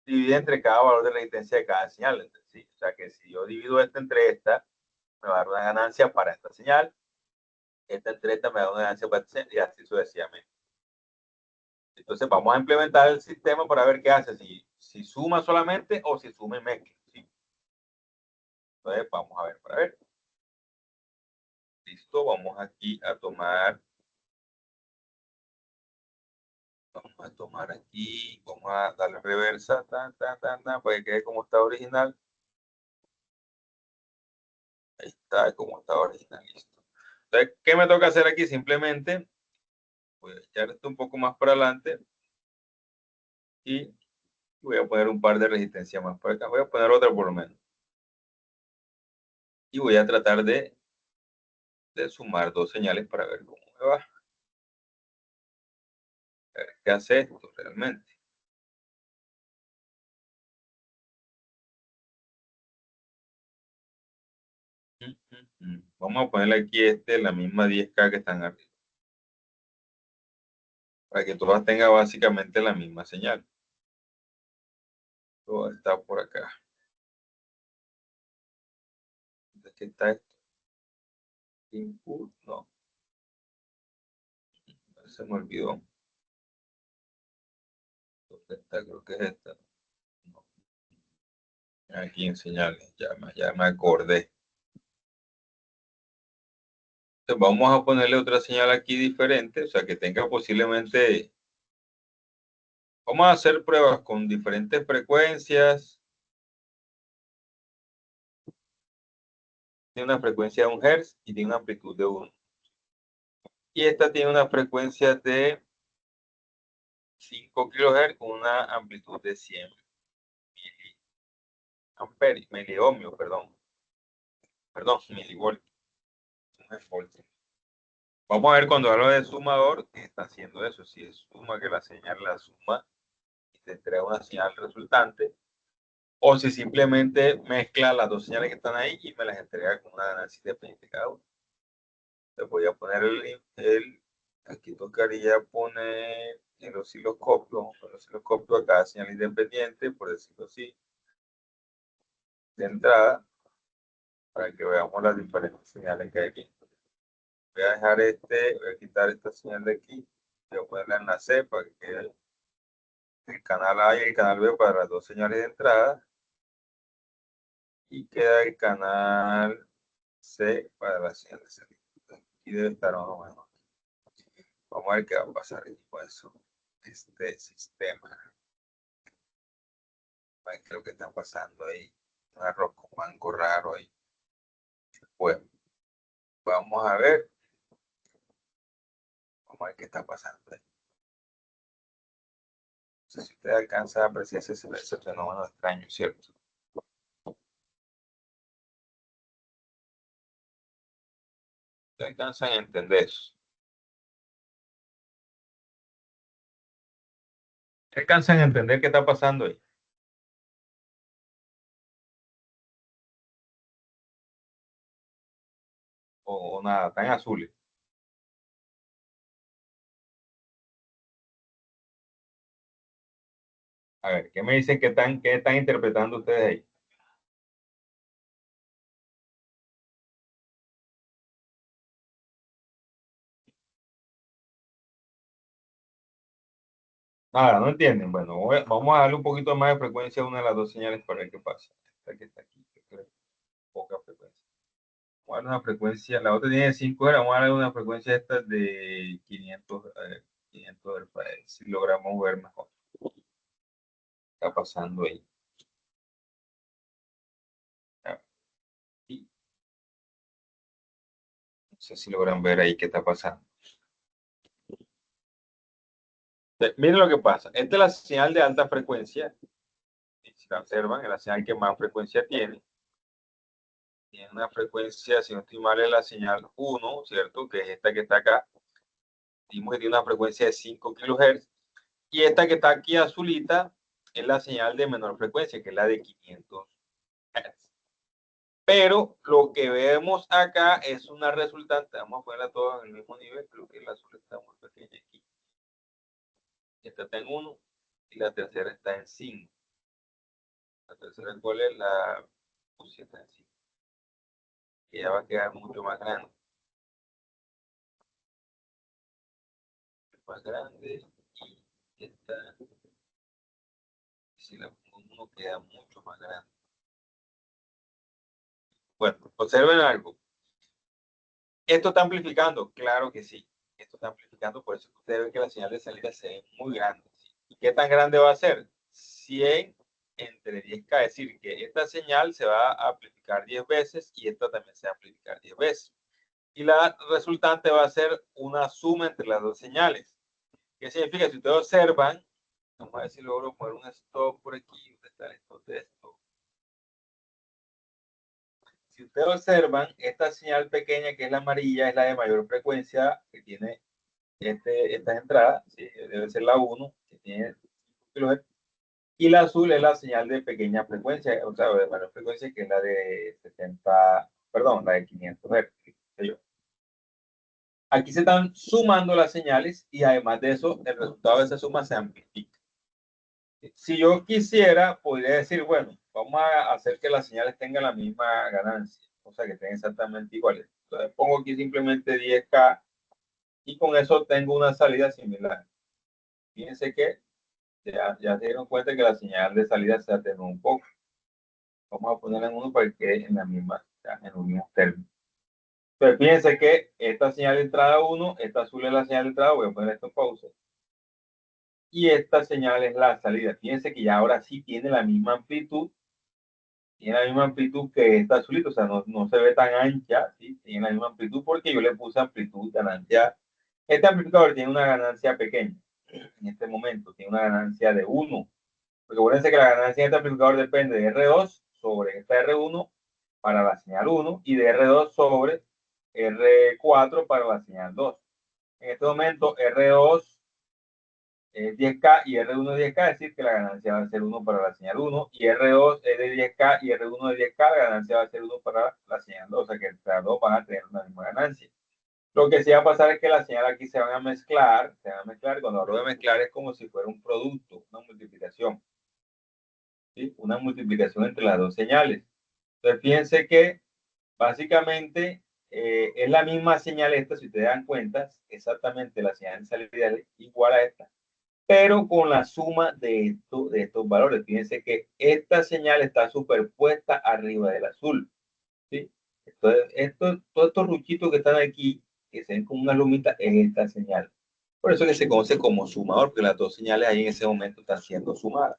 divide entre cada valor de resistencia de cada señal. ¿Sí? O sea que si yo divido esta entre esta, me va a dar una ganancia para esta señal, esta entre esta me da una ganancia para esta señal, y así sucesivamente. Entonces vamos a implementar el sistema para ver qué hace, si suma solamente o si suma y mezcla. ¿Sí? Entonces vamos a ver, para ver. Listo, vamos aquí a tomar. Vamos a tomar aquí, vamos a darle reversa, para que quede como está original. Ahí está, como está original, listo. Entonces, ¿qué me toca hacer aquí? Simplemente voy a echar esto un poco más para adelante y voy a poner un par de resistencias más por acá. Voy a poner otra por lo menos. Y voy a tratar de sumar dos señales para ver cómo me va. A ver qué hace esto realmente. Vamos a ponerle aquí la misma 10K que están arriba. Para que todas tengan básicamente la misma señal. Todo está por acá. ¿Qué está esto? Input, no. Se me olvidó. ¿Dónde está? Creo que es esta. No. Aquí en señales, ya me acordé. Entonces vamos a ponerle otra señal aquí diferente, o sea que tenga posiblemente. Vamos a hacer pruebas con diferentes frecuencias. Tiene una frecuencia de 1 Hz y tiene una amplitud de 1. Y esta tiene una frecuencia de 5 kHz con una amplitud de 100 miliohmios, perdón, milivoltios. Vamos a ver cuando hablo de sumador, que está haciendo eso. Si es suma, que la señal la suma y te entrega una señal resultante, o si simplemente mezcla las dos señales que están ahí y me las entrega con una ganancia independiente de cada una. Le voy a poner aquí tocaría poner el osciloscopio a cada señal independiente, por decirlo así, de entrada, para que veamos las diferentes señales que hay aquí. Voy a dejar voy a quitar esta señal de aquí, voy a ponerla en la C para que quede el canal A y el canal B para las dos señales de entrada, y queda el canal C para la señal de salida. Aquí debe estar más o menos. Vamos a ver qué va a pasar con eso. Este sistema. A ver qué es lo que está pasando ahí. Un arroz con mango raro ahí. Bueno, vamos a ver. Vamos a ver qué está pasando ahí. No sé si usted alcanza a apreciar ese fenómeno extraño, ¿cierto? ¿Usted alcanza a entender eso? ¿Alcanzan a entender qué está pasando ahí? O nada, están azules. A ver, ¿qué me dicen qué están interpretando ustedes ahí? Nada, no entienden. Bueno, vamos a darle un poquito más de frecuencia a una de las dos señales para ver qué pasa. Esta que está aquí, que creo, poca frecuencia. Vamos a darle una frecuencia, la otra tiene 5 Hz, vamos a darle una frecuencia esta de 500 Hz para ver si logramos ver mejor qué está pasando ahí. No sé si logran ver ahí qué está pasando. Miren lo que pasa. Esta es la señal de alta frecuencia. Si la observan, es la señal que más frecuencia tiene. Tiene una frecuencia, si no estoy mal, es la señal 1, ¿cierto? Que es esta que está acá. Dimos que tiene una frecuencia de 5 kHz. Y esta que está aquí azulita es la señal de menor frecuencia, que es la de 500 Hz. Pero lo que vemos acá es una resultante. Vamos a ponerla todas en el mismo nivel. Creo que la azul está muy pequeña aquí. Esta está en 1 y la tercera está en 5. La tercera, ¿cuál es? La puse está en 5. Que ya va a quedar mucho más grande. Más grande. Y esta, si la pongo en 1, queda mucho más grande. Bueno, observen algo. ¿Esto está amplificando? Claro que sí. Esto está amplificando, por eso ustedes ven que la señal de salida se ve muy grande. ¿Sí? ¿Y qué tan grande va a ser? 100 entre 10K. Es decir, que esta señal se va a amplificar 10 veces y esta también se va a amplificar 10 veces. Y la resultante va a ser una suma entre las dos señales. ¿Qué significa? Si ustedes observan, vamos a ver si logro poner un stop por aquí. ¿Dónde está el stop de esto? Si ustedes observan, esta señal pequeña que es la amarilla es la de mayor frecuencia que tiene esta entrada, ¿sí? Debe ser la 1, que tiene 5 kHz, y la azul es la señal de pequeña frecuencia, o sea, de mayor frecuencia, que es la de 70, perdón, la de 500 Hz. Aquí se están sumando las señales y además de eso, el resultado de esa suma se amplifica. Si yo quisiera, podría decir, bueno, vamos a hacer que las señales tengan la misma ganancia, o sea, que estén exactamente iguales. Entonces pongo aquí simplemente 10K y con eso tengo una salida similar. Fíjense que ya se dieron cuenta que la señal de salida se atenuó un poco. Vamos a ponerla en 1 para que quede en la misma, en los mismos términos. Entonces fíjense que esta señal de entrada 1, esta azul es la señal de entrada, voy a poner esto en pausa. Y esta señal es la salida. Fíjense que ya ahora sí tiene la misma amplitud que esta azulita, o sea, no se ve tan ancha, ¿sí? Tiene la misma amplitud porque yo le puse amplitud, ganancia. Este amplificador tiene una ganancia pequeña, en este momento, tiene una ganancia de 1. Porque acuérdense que la ganancia de este amplificador depende de R2 sobre esta R1 para la señal 1 y de R2 sobre R4 para la señal 2. En este momento, R2 es 10K y R1 es 10K, es decir, que la ganancia va a ser 1 para la señal 1, y R2 es de 10K y R1 es 10K, la ganancia va a ser 1 para la señal 2, o sea que entre las dos van a tener una misma ganancia. Lo que sí va a pasar es que las señales aquí se van a mezclar, cuando hablo de mezclar es como si fuera un producto, una multiplicación, ¿sí? Una multiplicación entre las dos señales. Entonces fíjense que básicamente es la misma señal esta, si ustedes dan cuenta, exactamente la señal de salida es igual a esta, pero con la suma de estos valores. Fíjense que esta señal está superpuesta arriba del azul, ¿sí? Entonces, todos estos ruchitos que están aquí, que se ven como una lumita, es esta señal. Por eso que se conoce como sumador, porque las dos señales ahí en ese momento están siendo sumadas.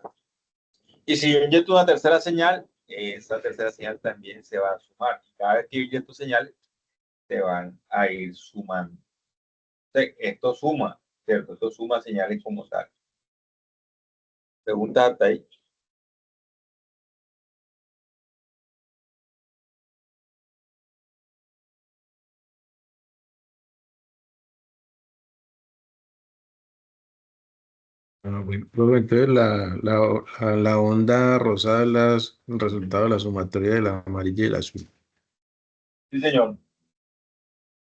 Y si yo inyecto una tercera señal, esa tercera señal también se va a sumar. Y cada vez que yo inyecto señales, se van a ir sumando. Entonces, esto suma, ¿cierto? Esto suma señales como tal. Pregunta hasta ahí. Bueno, entonces la onda rosada es el resultado de la sumatoria de la amarilla y la azul. Sí, señor.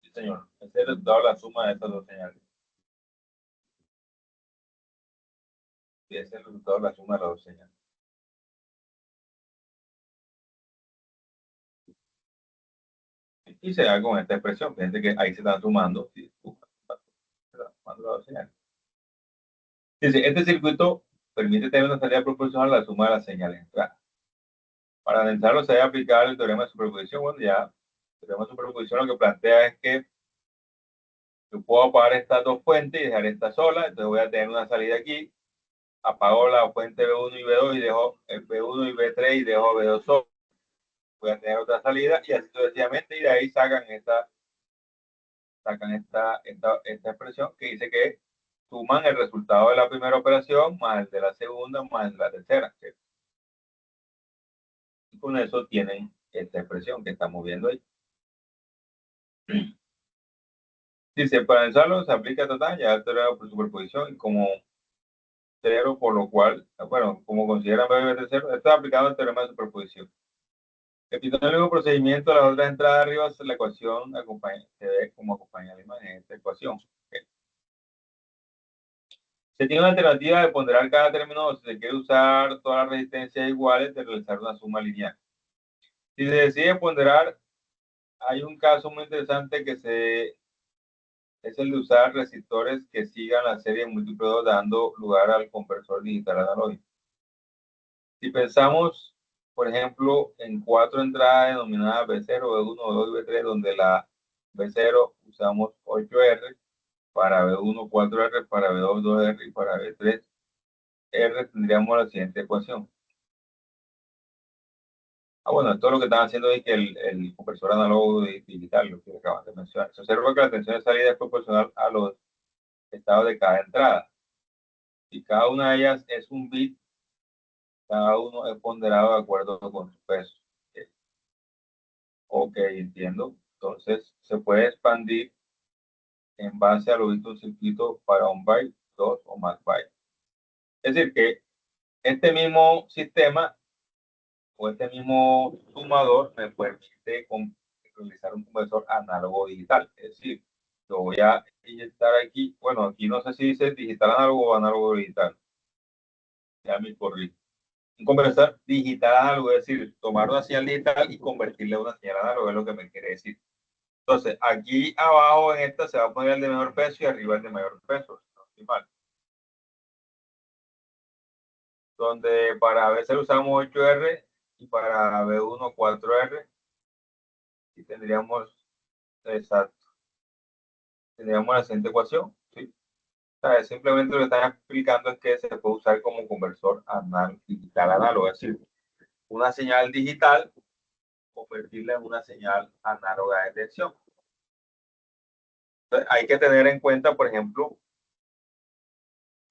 Sí, señor. Ese es el resultado de la suma de estas dos señales. Sí, ese es el resultado de la suma de las dos señales. Y se da con esta expresión. Fíjense que ahí se están sumando. Sí, se están sumando las dos señales. Dice, este circuito permite tener una salida proporcional a la suma de las señales de entrada. Para analizarlo se debe aplicar el teorema de superposición. Bueno, ya el teorema de superposición lo que plantea es que yo puedo apagar estas dos fuentes y dejar esta sola. Entonces voy a tener una salida aquí. Apago la fuente B1 y B2 y dejo el B1 y B3 y dejo B2 solo. Voy a tener otra salida y así sucesivamente, y de ahí sacan esta expresión que dice que suman el resultado de la primera operación más el de la segunda más el de la tercera. ¿Sí? Y con eso tienen esta expresión que estamos viendo ahí. Dice, para analizarlo se aplica total ya teorema por superposición y como cero, por lo cual, bueno, como consideran B de cero, está aplicado el teorema de superposición. Repitiendo el mismo procedimiento, las otras entradas arriba, la ecuación se ve como acompaña la imagen en esta ecuación. Okay. Se tiene una alternativa de ponderar cada término si se quiere usar todas las resistencias iguales de realizar una suma lineal. Si se decide ponderar, hay un caso muy interesante que es el de usar resistores que sigan la serie múltiplo 2, dando lugar al conversor digital analógico. Si pensamos, por ejemplo, en 4 entradas denominadas B0, B1, B2 y B3, donde la B0 usamos 8R, para B1 4R, para B2 2R y para B3 R, tendríamos la siguiente ecuación. Bueno, esto es lo que están haciendo es que el conversor análogo digital, lo que acaban de mencionar. Se observa que la tensión de salida es proporcional a los estados de cada entrada. Y cada una de ellas es un bit, cada uno es ponderado de acuerdo con su peso. Ok, entiendo. Entonces, se puede expandir en base a lo visto un circuito para un byte, 2 o más bytes. Es decir, que este mismo sistema o este mismo sumador me permite realizar un conversor análogo digital. Es decir, lo voy a inyectar aquí. Bueno, aquí no sé si dice digital análogo o análogo digital. Ya me corrí. Un conversor digital análogo, es decir, tomar una señal digital y convertirla a una señal análoga, es lo que me quiere decir. Entonces, aquí abajo en esta se va a poner el de menor peso y arriba el de mayor peso. Optimal. Donde para B0 usamos 8R y para B1 4R. Y tendríamos, exacto, tendríamos la siguiente ecuación. ¿Sí? O sea, simplemente lo que están explicando es que se puede usar como conversor digital análogo. Es decir, una señal digital, convertirla en una señal análoga de tensión. Entonces, hay que tener en cuenta, por ejemplo,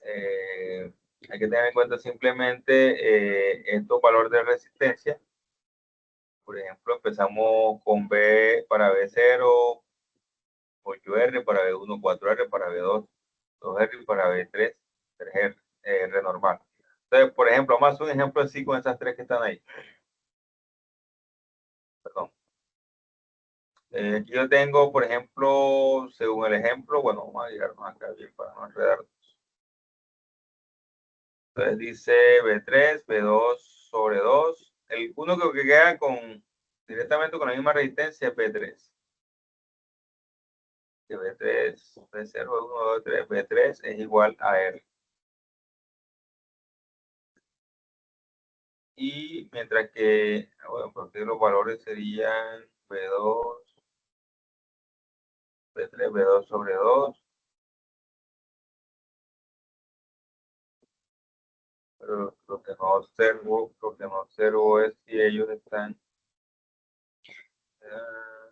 hay que tener en cuenta simplemente estos valores de resistencia. Por ejemplo, empezamos con B para B0, 8R, para B1, 4R, para B2, 2R y para B3, 3R, R normal. Entonces, por ejemplo, vamos a hacer un ejemplo así con esas tres que están ahí. Perdón. Aquí yo tengo, por ejemplo, según el ejemplo, bueno, vamos a llegarnos acá bien para no enredarnos. Entonces dice B3, B2 sobre 2. El uno que queda directamente con la misma resistencia es B3. Que B3, B0, B1, B3, B3 es igual a R. Y mientras que, bueno, porque los valores serían B2, B3, B2 sobre 2. Pero lo que no observo es si ellos están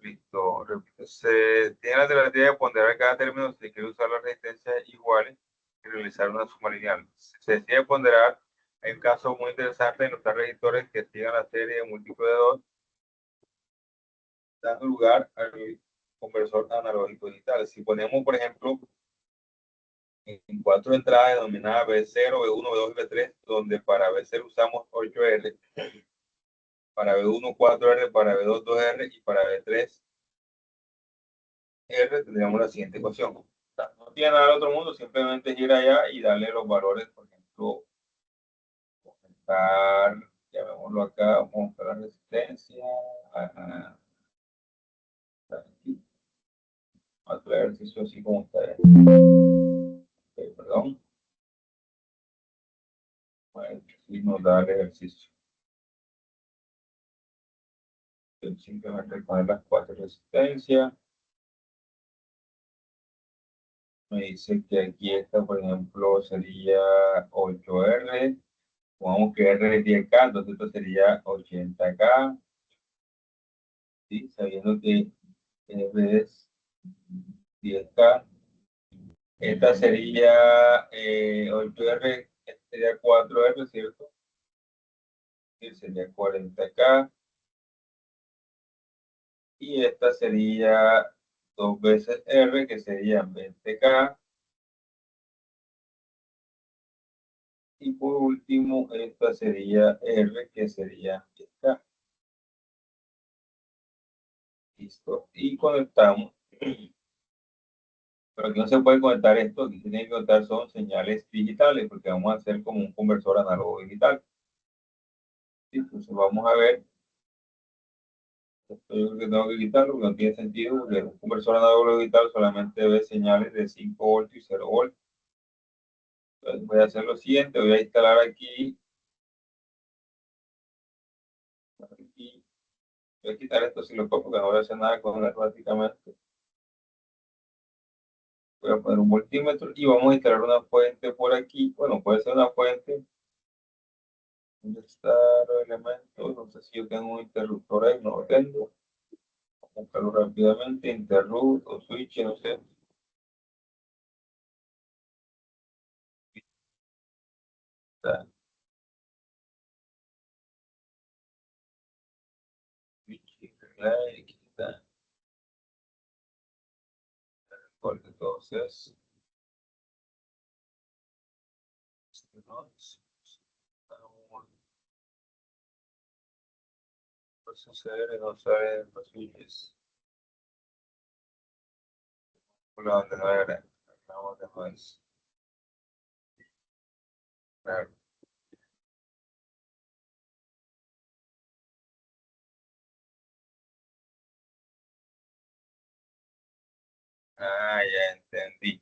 listo. Se tiene la alternativa de ponderar cada término si se quiere usar las resistencias iguales y realizar una suma lineal. Si se decide ponderar, hay un caso muy interesante en los resistores que sigan la serie de múltiplo de 2, dando lugar al conversor analógico digital. Si ponemos, por ejemplo, en 4 entradas denominadas B0, B1, B2 y B3, donde para B0 usamos 8R, para B1 4R, para B2 2R y para B3 R, tendríamos la siguiente ecuación. O sea, no tiene nada del otro mundo, simplemente ir allá y darle los valores, por ejemplo, aumentar, llamémoslo acá, aumentar la resistencia. Aquí. Vamos a hacer el ejercicio así como está. Okay, perdón. Bueno, sí nos da el ejercicio. Simplemente poner las 4 resistencias. Me dice que aquí esta, por ejemplo, sería 8R. Pongamos que R es 10K, entonces esto sería 80K. ¿Sí? Sabiendo que R es 10K. Esta sería 8R, esta sería 4R, ¿cierto? Sí, sería 40K. Y esta sería 2 veces R, que sería 20K. Y por último, esta sería R, que sería 10K. Listo. Y conectamos. Pero aquí no se puede conectar esto, aquí se tiene que conectar son señales digitales, porque vamos a hacer como un conversor análogo digital. Entonces vamos a ver. Esto yo creo que tengo que quitarlo, porque no tiene sentido, porque un conversor análogo digital solamente ve señales de 5 voltios y 0 voltios. Entonces voy a hacer lo siguiente, voy a instalar aquí. Voy a quitar esto si lo copio, porque no voy a hacer nada con él prácticamente. Voy a poner un voltímetro y vamos a instalar una fuente por aquí. Bueno, puede ser una fuente. ¿Dónde están los elementos? No sé si yo tengo un interruptor ahí, no lo tengo. Vamos a buscarlo rápidamente. Interrupt o switch, no sé. Está. Switch, aquí está. Porque entonces. No sucede, no sabe los switches. Por donde no era. Vamos de más. Claro. Ah, ya entendí.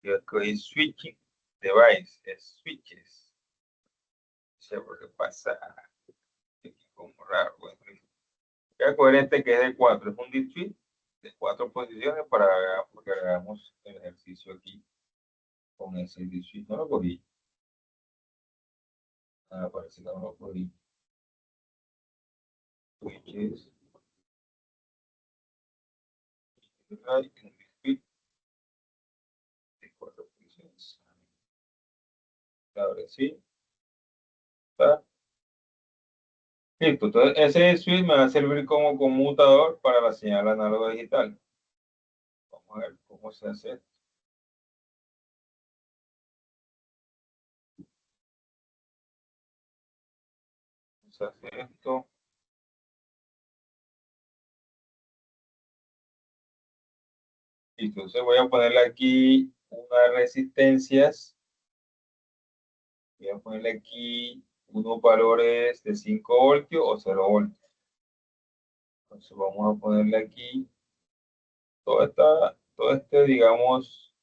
Yo escogí switching device, es switches. No sé por qué pasa. Aquí como raro. Bueno, voy a coger este que es de 4, es un discrete de 4 posiciones porque hagamos el ejercicio aquí con ese discrete. No lo cogí. Ah, parece que no lo cogí. Switches. Hay un discrete de 4 posiciones. Ahora sí. Está. Listo, entonces ese switch me va a servir como conmutador para la señal análoga digital. Vamos a ver cómo se hace esto. Se hace esto. Listo, entonces voy a ponerle aquí unas resistencias. Voy a ponerle aquí unos valores de 5 voltios o 0 voltios. Entonces vamos a ponerle aquí todo este, digamos,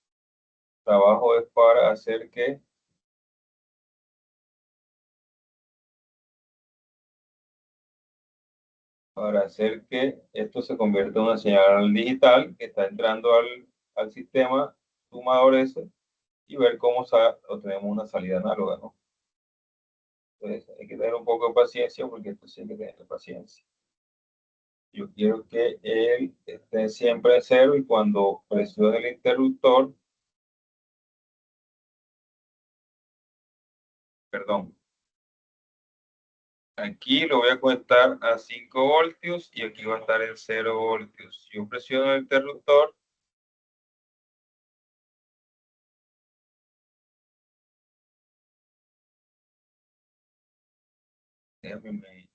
trabajo es para hacer que esto se convierta en una señal digital que está entrando al sistema sumador ese y ver cómo obtenemos una salida análoga, ¿no? Entonces hay que tener un poco de paciencia porque esto sí hay que tener paciencia. Yo quiero que él esté siempre en cero y cuando presione el interruptor, perdón, aquí lo voy a conectar a 5 voltios y aquí va a estar en 0 voltios. Si yo presiono el interruptor, déjame me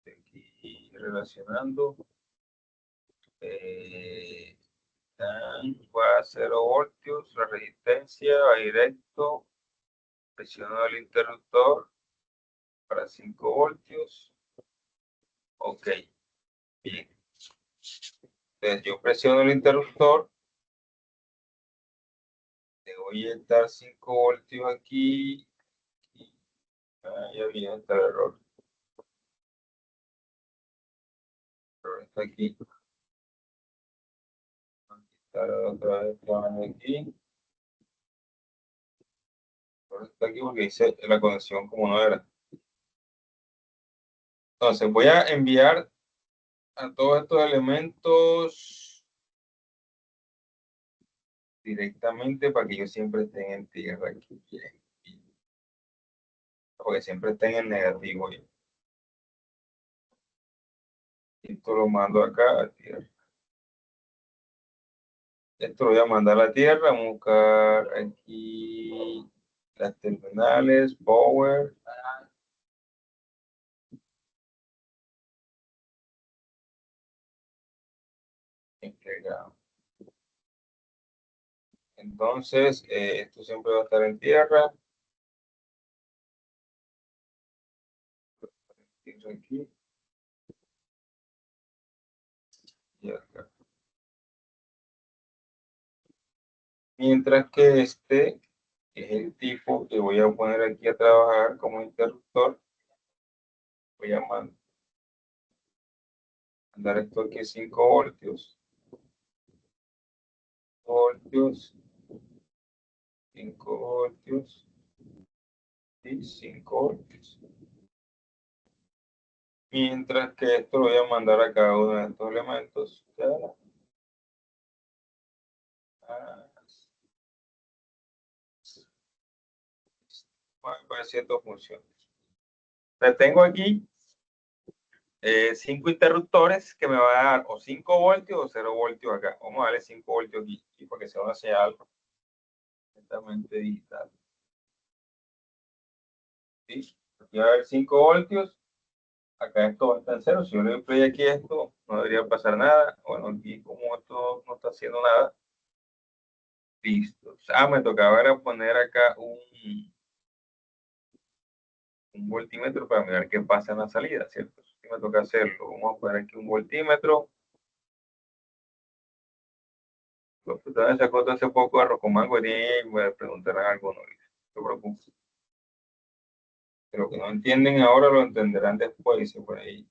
estoy aquí relacionando. Va a 0 voltios, la resistencia va directo, presiono el interruptor para 5 voltios. Ok, bien. Entonces yo presiono el interruptor, le voy a dar 5 voltios aquí. Ya viene el error. Pero está aquí. Está otra vez aquí. Pero está aquí porque hice la conexión como no era. Entonces voy a enviar a todos estos elementos directamente para que ellos siempre estén en tierra aquí. Porque siempre estén en negativo. Y esto lo mando acá a tierra. Esto lo voy a mandar a la tierra. Vamos a buscar aquí las terminales, power. Entregado. Entonces, esto siempre va a estar en tierra. Aquí. Y acá. Mientras que este es el tipo que voy a poner aquí a trabajar como interruptor. Voy a mandar esto aquí 5 voltios. 5 voltios y 5 voltios. Mientras que esto lo voy a mandar a cada uno de estos elementos. Para ciertas funciones. Tengo aquí 5 interruptores que me va a dar o 5 voltios o 0 voltios acá. Vamos a darle 5 voltios aquí para que sea una señal completamente digital. ¿Sí? Aquí va a haber 5 voltios. Acá esto va a estar en 0. Si yo le doy play aquí a esto, no debería pasar nada. Bueno, aquí como esto no está haciendo nada. Listo. Me tocaba ahora poner acá un voltímetro para mirar qué pasa en la salida, ¿cierto? Si me toca hacerlo. Vamos a poner aquí un voltímetro. Ustedes esa cosa hace poco a Rocomango y voy a preguntar algo, no se preocupen. Pero que no entienden ahora lo entenderán después, dice por ahí,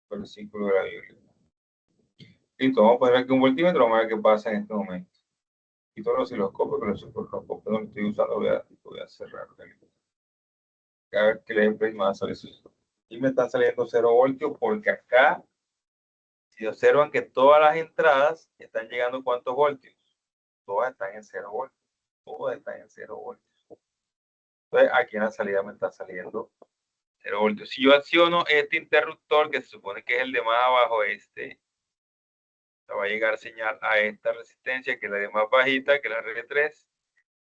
por el ciclo de la Biblia. Listo, vamos a poner aquí un voltímetro, vamos a ver qué pasa en este momento. Y todos los osciloscopios, que los osciloscopios no lo estoy usando, voy a cerrar. A ver qué le va a salir. Y me están saliendo 0 voltios porque acá, si observan que todas las entradas están llegando, ¿cuántos voltios? Todas están en 0 voltios. Todas están en 0 voltios. Entonces, aquí en la salida me está saliendo 0 voltios. Si yo acciono este interruptor, que se supone que es el de más abajo, va a llegar señal a esta resistencia, que es la de más bajita, que es la R3. Se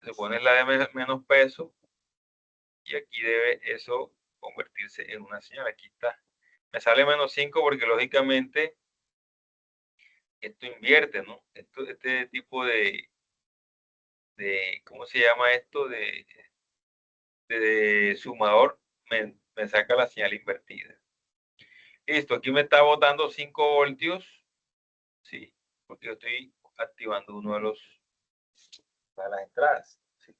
supone la de menos peso. Y aquí debe eso convertirse en una señal. Aquí está. Me sale menos 5 porque lógicamente esto invierte, ¿no? Este tipo ¿cómo se llama esto? De sumador me saca la señal invertida. Listo, aquí me está botando 5 voltios. Sí, porque yo estoy activando uno de las entradas. Sí,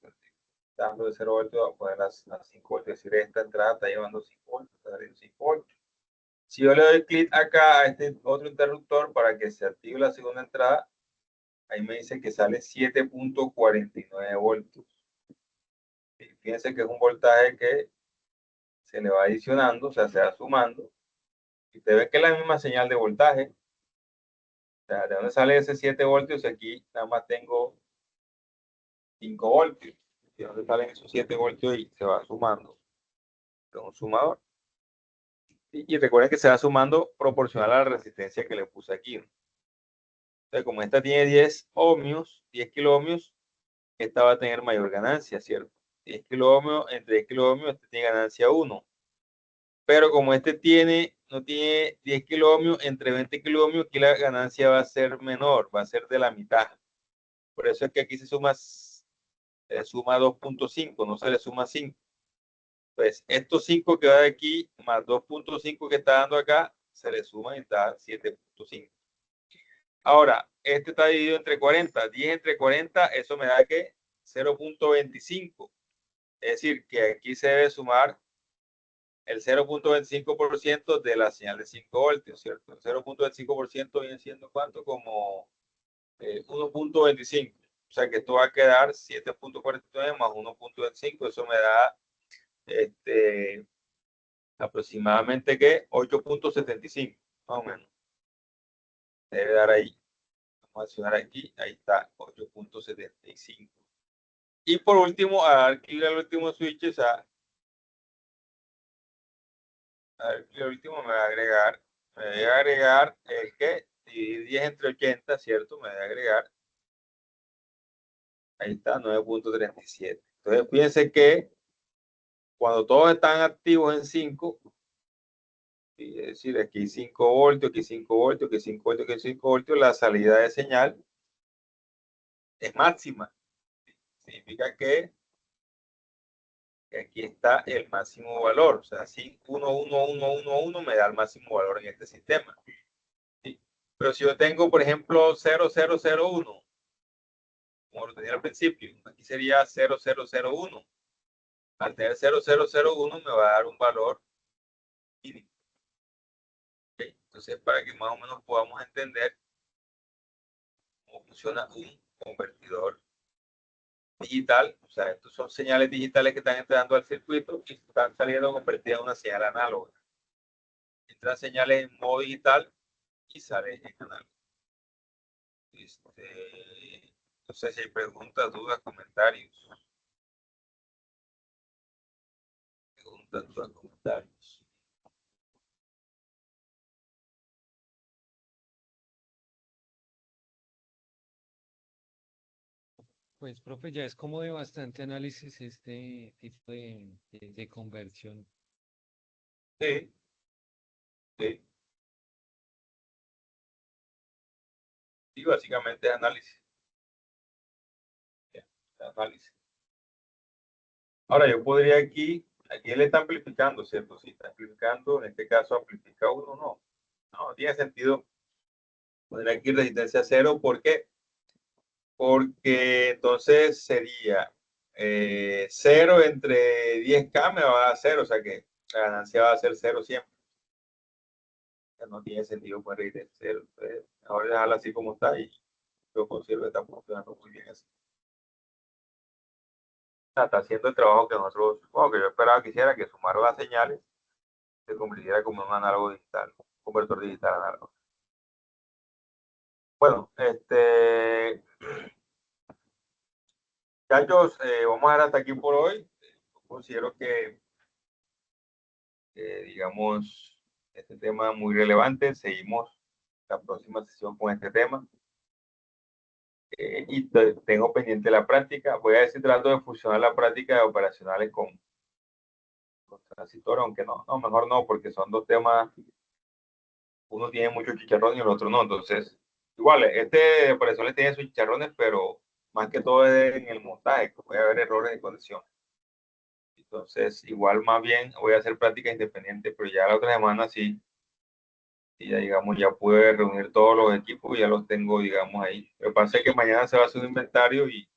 dando de 0 voltios, voy a poner las 5 voltios. Es decir, esta entrada está llevando 5 voltios, está saliendo 5 voltios. Si yo le doy clic acá a este otro interruptor para que se active la segunda entrada, ahí me dice que sale 7.49 voltios. Fíjense que es un voltaje que se le va adicionando, o sea, se va sumando. Y usted ve que es la misma señal de voltaje. O sea, ¿de dónde sale ese 7 voltios? Aquí nada más tengo 5 voltios. ¿De dónde salen esos 7 voltios? Y se va sumando con un sumador. Y recuerden que se va sumando proporcional a la resistencia que le puse aquí. Entonces, como esta tiene 10 ohmios, 10 kiloohmios, esta va a tener mayor ganancia, ¿cierto? 10 kiloohmios, entre 10 kiloohmios, este tiene ganancia 1. Pero como este no tiene 10 kiloohmios, entre 20 kiloohmios, aquí la ganancia va a ser menor, va a ser de la mitad. Por eso es que aquí se suma 2.5, no se le suma 5. Pues estos 5 que va de aquí, más 2.5 que está dando acá, se le suma y está 7.5. Ahora, este está dividido entre 40. 10 entre 40, eso me da que 0.25. Es decir, que aquí se debe sumar el 0.25% de la señal de 5 voltios, ¿cierto? El 0.25% viene siendo ¿cuánto? Como 1.25. O sea que esto va a quedar 7.49 más 1.25. Eso me da aproximadamente que 8.75, más o menos. Debe dar ahí. Vamos a accionar aquí. Ahí está, 8.75. Y por último, a dar clic al último switch, o sea, a ver, el último me va a agregar el que dividir 10 entre 80, ¿cierto? Me va a agregar Ahí está, 9.37. Entonces, fíjense que cuando todos están activos en 5, es decir, aquí 5 voltios, aquí 5 voltios, aquí 5 voltios, aquí 5 voltios, la salida de señal es máxima. Significa que aquí está el máximo valor. O sea, 1 me da el máximo valor en este sistema. ¿Sí? Pero si yo tengo, por ejemplo, 0001, como lo tenía al principio, aquí sería 0001. Al tener 0001 me va a dar un valor mínimo. ¿Okay? Entonces, para que más o menos podamos entender cómo funciona un convertidor digital, o sea, estos son señales digitales que están entrando al circuito y están saliendo convertidas en una señal análoga. Entran señales en modo digital y sale en análogo. No sé si hay preguntas, dudas, comentarios. Preguntas, dudas, comentarios. Pues, profe, ya es como de bastante análisis este tipo de conversión. Sí, sí. Sí, básicamente es análisis. Análisis. Ahora yo podría aquí él está amplificando, ¿cierto? Si está amplificando, en este caso amplifica 1, no tiene sentido poner aquí resistencia 0, ¿por qué? Porque entonces sería 0 entre 10K me va a dar 0, o sea que la ganancia va a ser 0 siempre. No tiene sentido poner resistencia 0. Entonces, ahora dejarla así como está y yo considero que está funcionando muy bien así. Está haciendo el trabajo que nosotros, bueno, que yo esperaba que hiciera, que sumara las señales, se convirtiera como un análogo digital, un convertor digital análogo. Bueno, muchachos, vamos a ver hasta aquí por hoy. Considero que, digamos, este tema es muy relevante. Seguimos la próxima sesión con este tema. Y tengo pendiente la práctica. Voy a ver si trato de fusionar la práctica de operacionales con transistores, aunque no, mejor no, porque son dos temas. Uno tiene mucho chicharrón y el otro no. Entonces, igual, este de operaciones tiene sus chicharrones, pero más que todo es en el montaje, que puede haber errores de conexión. Entonces, igual más bien voy a hacer práctica independiente, pero ya la otra semana sí, ya digamos, ya pude reunir todos los equipos y ya los tengo, digamos, ahí. Lo que pasa es que mañana se va a hacer un inventario y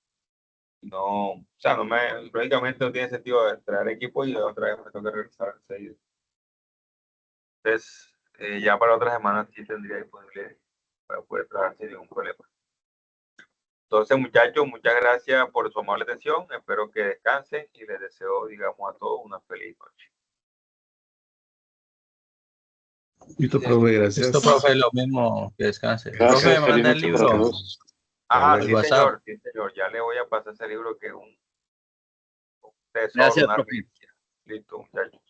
no, o sea, lógicamente no tiene sentido traer equipos y otra vez me toca regresar enseguida. Entonces, ya para otra semana sí tendría disponible para poder trabajar sin ningún problema. Entonces, muchachos, muchas gracias por su amable atención. Espero que descansen y les deseo, digamos, a todos una feliz noche. Listo, profe, gracias. Listo, profe, lo mismo, que descanse. Gracias, Profe, me feliz manda el noche para libro. todos. Ah, El sí, WhatsApp. señor. Ya le voy a pasar ese libro que es un tesoro, Gracias, una profe. reliquia. Listo, muchachos.